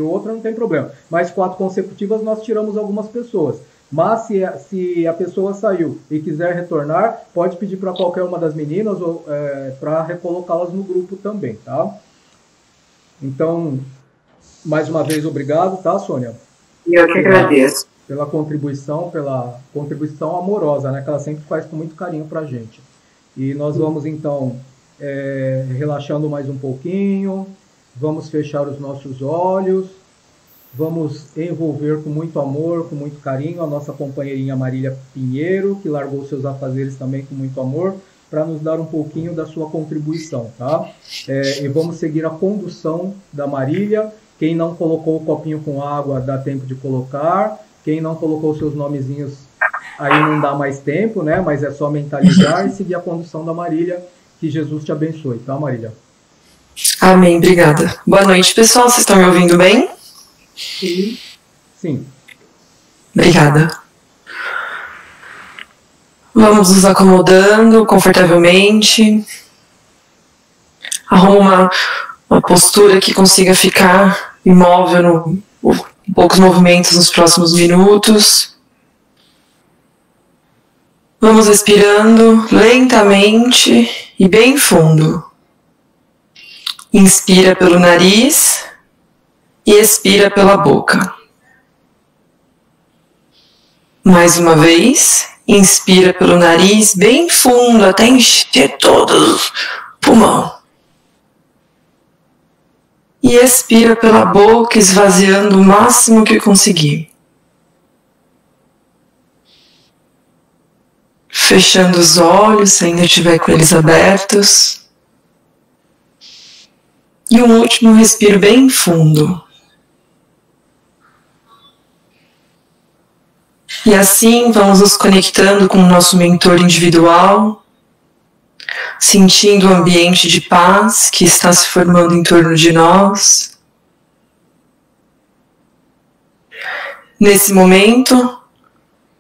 [SPEAKER 1] outra, não tem problema, mas 4 consecutivas nós tiramos algumas pessoas. Mas se a pessoa saiu e quiser retornar, pode pedir para qualquer uma das meninas para recolocá-las no grupo também, tá? Então, mais uma vez, obrigado, tá, Sônia?
[SPEAKER 4] Eu que agradeço.
[SPEAKER 1] Pela contribuição amorosa, né, que ela sempre faz com muito carinho para a gente. E nós vamos, então, relaxando mais um pouquinho, vamos fechar os nossos olhos, vamos envolver com muito amor, com muito carinho, a nossa companheirinha Marília Pinheiro, que largou seus afazeres também com muito amor, para nos dar um pouquinho da sua contribuição, tá? E vamos seguir a condução da Marília. Quem não colocou o copinho com água, dá tempo de colocar. Quem não colocou seus nomezinhos, aí não dá mais tempo, né? Mas é só mentalizar e seguir a condução da Marília. Que Jesus te abençoe, tá, Marília?
[SPEAKER 10] Amém, obrigada. Boa noite, pessoal. Vocês estão me ouvindo bem?
[SPEAKER 1] Sim.
[SPEAKER 10] Obrigada. Vamos nos acomodando confortavelmente. Arruma uma postura que consiga ficar imóvel poucos movimentos nos próximos minutos. Vamos respirando lentamente e bem fundo. Inspira pelo nariz e expira pela boca. Mais uma vez, inspira pelo nariz bem fundo até encher todo o pulmão. E expira pela boca, esvaziando o máximo que conseguir. Fechando os olhos, se ainda estiver com eles abertos. E um último respiro bem fundo. E assim vamos nos conectando com o nosso mentor individual, sentindo o ambiente de paz que está se formando em torno de nós. Nesse momento,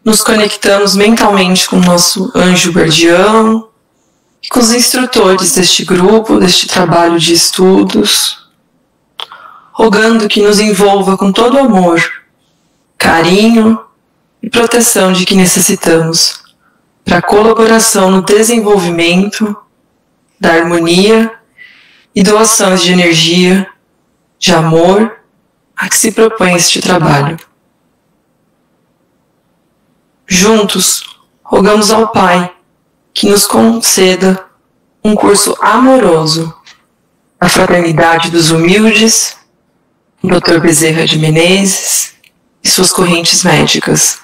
[SPEAKER 10] nos conectamos mentalmente com o nosso anjo guardião e com os instrutores deste grupo, deste trabalho de estudos, rogando que nos envolva com todo amor, carinho e proteção de que necessitamos para a colaboração no desenvolvimento da harmonia e doações de energia, de amor, a que se propõe este trabalho. Juntos, rogamos ao Pai que nos conceda um curso amoroso, a Fraternidade dos Humildes, Dr. Bezerra de Menezes e suas correntes médicas.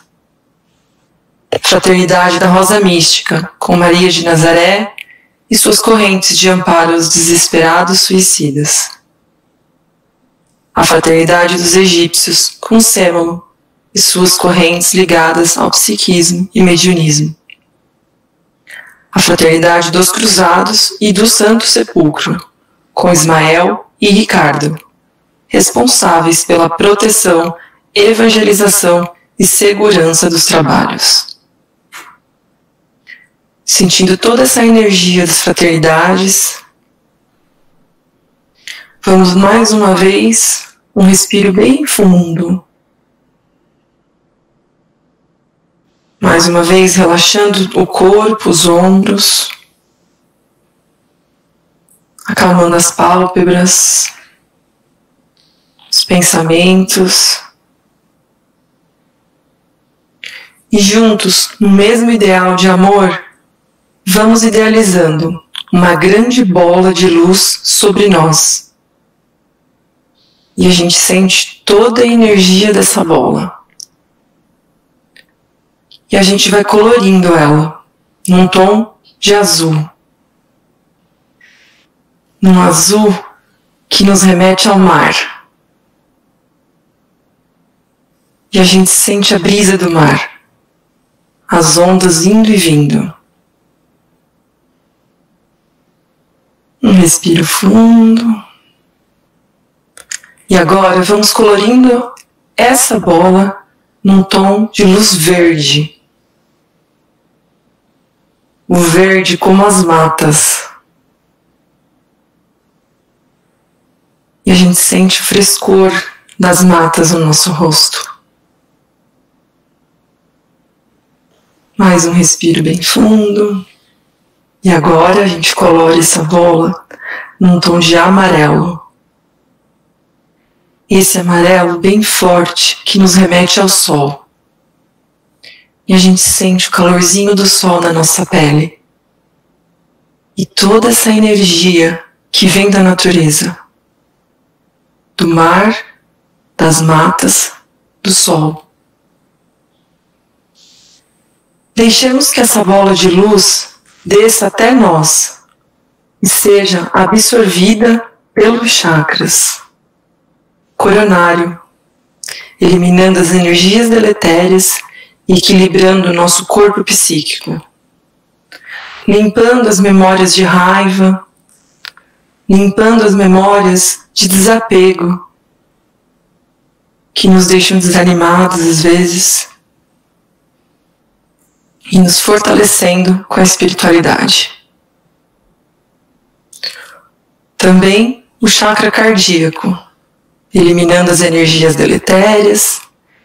[SPEAKER 10] Fraternidade da Rosa Mística, com Maria de Nazaré e suas correntes de amparo aos desesperados suicidas. A fraternidade dos egípcios, com Sêmolo, e suas correntes ligadas ao psiquismo e mediunismo. A fraternidade dos cruzados e do Santo Sepulcro, com Ismael e Ricardo, responsáveis pela proteção, evangelização e segurança dos trabalhos. Sentindo toda essa energia das fraternidades, vamos mais uma vez, um respiro bem fundo. Mais uma vez, relaxando o corpo, os ombros, acalmando as pálpebras, os pensamentos. E juntos, no mesmo ideal de amor, vamos idealizando uma grande bola de luz sobre nós. E a gente sente toda a energia dessa bola. E a gente vai colorindo ela num tom de azul. Num azul que nos remete ao mar. E a gente sente a brisa do mar, as ondas indo e vindo. Um respiro fundo. E agora vamos colorindo essa bola num tom de luz verde. O verde como as matas. E a gente sente o frescor das matas no nosso rosto. Mais um respiro bem fundo. E agora a gente colore essa bola num tom de amarelo. Esse amarelo bem forte que nos remete ao sol. E a gente sente o calorzinho do sol na nossa pele. E toda essa energia que vem da natureza. Do mar, das matas, do sol. Deixemos que essa bola de luz desça até nós e seja absorvida pelos chakras. Coronário, eliminando as energias deletérias e equilibrando o nosso corpo psíquico. Limpando as memórias de raiva, limpando as memórias de desapego, que nos deixam desanimados às vezes, e nos fortalecendo com a espiritualidade. Também o chakra cardíaco, eliminando as energias deletérias,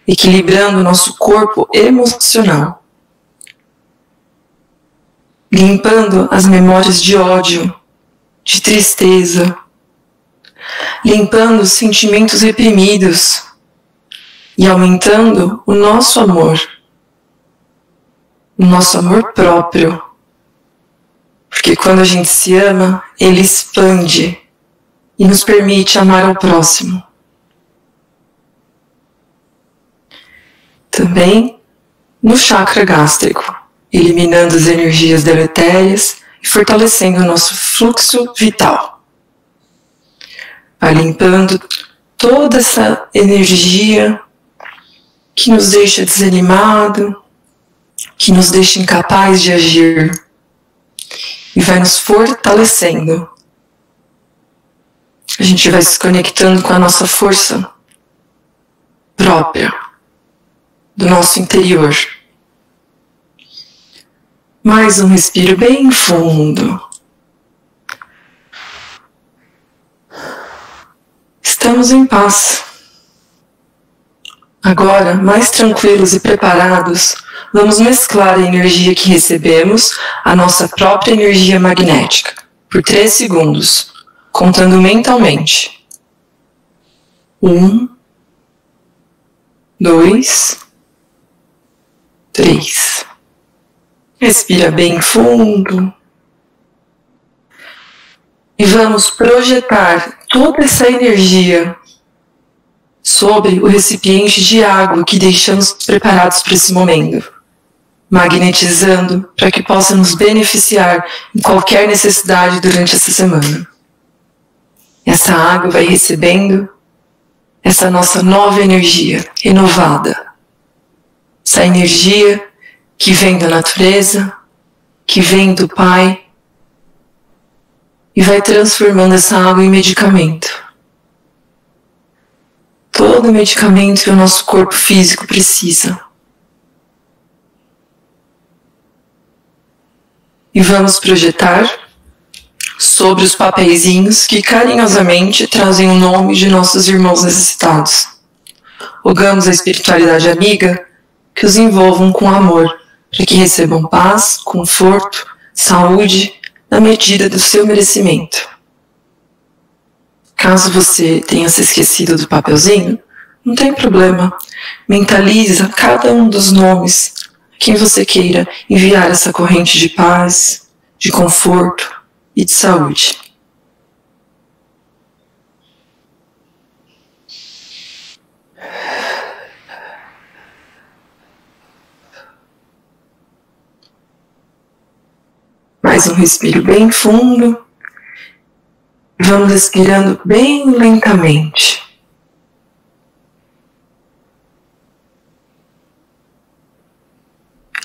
[SPEAKER 10] equilibrando o nosso corpo emocional, limpando as memórias de ódio, de tristeza, limpando os sentimentos reprimidos e aumentando o nosso amor próprio, porque quando a gente se ama, ele expande e nos permite amar ao próximo. Também no chakra gástrico, eliminando as energias deletérias e fortalecendo o nosso fluxo vital. Vai limpando toda essa energia que nos deixa desanimado, que nos deixa incapaz de agir, e vai nos fortalecendo. A gente vai se conectando com a nossa força própria, do nosso interior. Mais um respiro bem fundo. Estamos em paz. Agora, mais tranquilos e preparados, vamos mesclar a energia que recebemos à nossa própria energia magnética, por 3 segundos, contando mentalmente. 1, 2, 3. Respira bem fundo. E vamos projetar toda essa energia sobre o recipiente de água que deixamos preparados para esse momento. magnetizando para que possa nos beneficiar em qualquer necessidade durante essa semana. Essa água vai recebendo essa nossa nova energia renovada. Essa energia que vem da natureza, que vem do Pai, e vai transformando essa água em medicamento. Todo medicamento que o nosso corpo físico precisa. E vamos projetar sobre os papeizinhos que carinhosamente trazem o nome de nossos irmãos necessitados. Rogamos a espiritualidade amiga que os envolvam com amor, para que recebam paz, conforto, saúde, na medida do seu merecimento. Caso você tenha se esquecido do papelzinho, não tem problema. Mentaliza cada um dos nomes a quem você queira enviar essa corrente de paz, de conforto e de saúde. Mais um respiro bem fundo. Vamos respirando bem lentamente.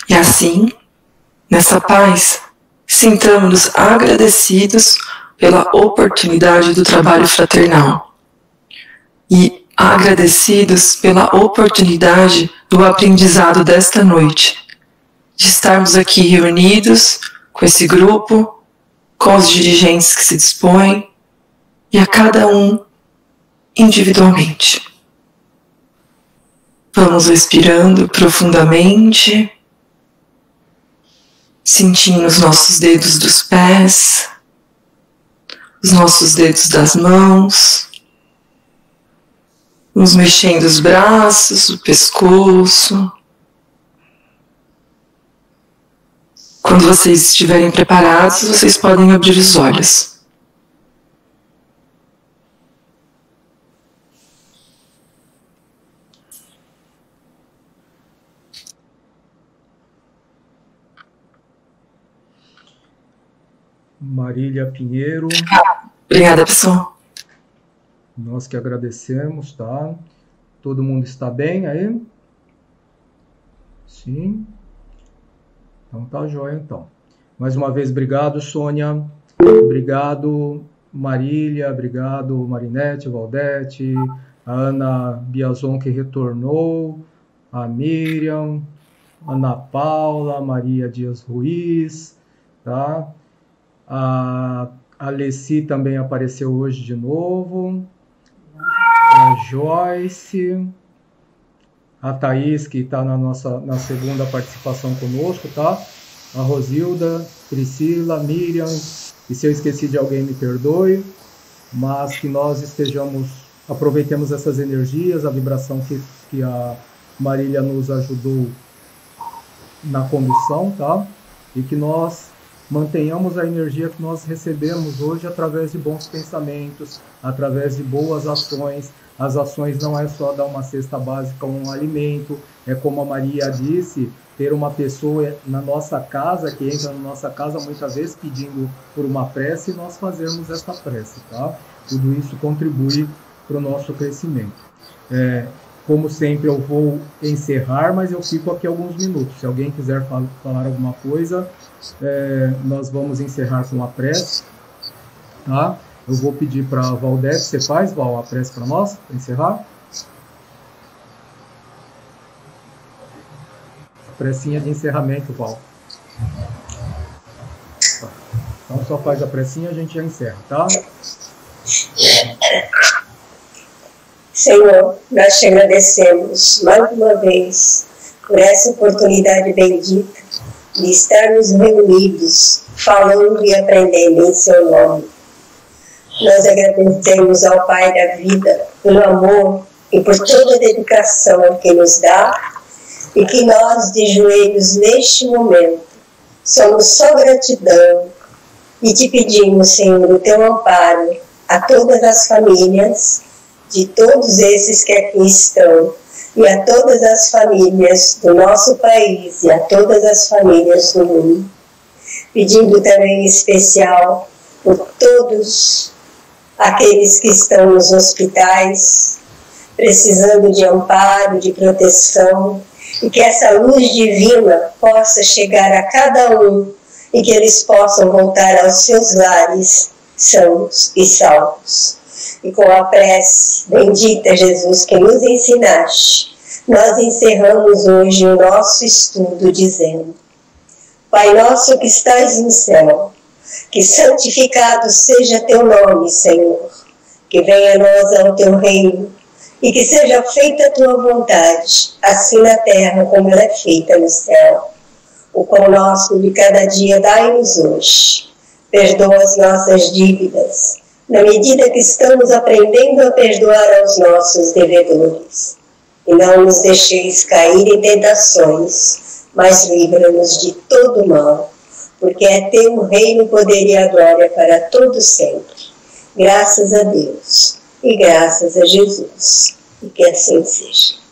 [SPEAKER 10] E assim, nessa paz, sintamos-nos agradecidos pela oportunidade do trabalho fraternal. E agradecidos pela oportunidade do aprendizado desta noite. De estarmos aqui reunidos com esse grupo, com os dirigentes que se dispõem, e a cada um individualmente. Vamos respirando profundamente, sentindo os nossos dedos dos pés, os nossos dedos das mãos, vamos mexendo os braços, o pescoço. Quando vocês estiverem preparados, vocês podem abrir os olhos.
[SPEAKER 1] Marília Pinheiro.
[SPEAKER 10] Obrigada, pessoal.
[SPEAKER 1] Nós que agradecemos, tá? Todo mundo está bem aí? Sim. Então tá jóia, então. Mais uma vez, obrigado, Sônia. Obrigado, Marília. Obrigado, Marinete, Valdete. A Ana Biazon, que retornou. A Miriam. Ana Paula. Maria Dias Ruiz. Tá? A Alessi também apareceu hoje de novo. A Joyce. A Thaís, que está na segunda participação conosco, tá? A Rosilda, Priscila, Miriam, e se eu esqueci de alguém, me perdoe, mas que nós aproveitemos essas energias, a vibração que a Marília nos ajudou na condução, tá? E que nós mantenhamos a energia que nós recebemos hoje através de bons pensamentos, através de boas ações. As ações não é só dar uma cesta básica, um alimento, é como a Maria disse, ter uma pessoa na nossa casa, que entra na nossa casa muitas vezes pedindo por uma prece, e nós fazermos essa prece, tá? Tudo isso contribui para o nosso crescimento. Como sempre, eu vou encerrar, mas eu fico aqui alguns minutos. Se alguém quiser falar alguma coisa, nós vamos encerrar com a prece, tá? Eu vou pedir para a Valdete, você faz, Val, a prece para nós, para encerrar? A precinha de encerramento, Val. Então só faz a precinha e a gente já encerra, tá?
[SPEAKER 2] Senhor, nós te agradecemos mais uma vez por essa oportunidade bendita de estarmos reunidos, falando e aprendendo em seu nome. Nós agradecemos ao Pai da vida pelo amor e por toda a dedicação que nos dá, e que nós, de joelhos neste momento, somos só gratidão e te pedimos, Senhor, o teu amparo a todas as famílias de todos esses que aqui estão, e a todas as famílias do nosso país e a todas as famílias do mundo. Pedindo também em especial por todos aqueles que estão nos hospitais, precisando de amparo, de proteção, e que essa luz divina possa chegar a cada um e que eles possam voltar aos seus lares sãos e salvos. E com a prece, bendita Jesus, que nos ensinaste, nós encerramos hoje o nosso estudo dizendo: Pai nosso que estás no céu, que santificado seja teu nome, Senhor, que venha a nós o teu reino, e que seja feita a tua vontade, assim na terra como ela é feita no céu. O pão nosso de cada dia dai-nos hoje. Perdoa as nossas dívidas, na medida que estamos aprendendo a perdoar aos nossos devedores. E não nos deixeis cair em tentações, mas livra-nos de todo mal, porque é teu o reino, o poder e a glória para todo sempre. Graças a Deus e graças a Jesus. E que assim seja.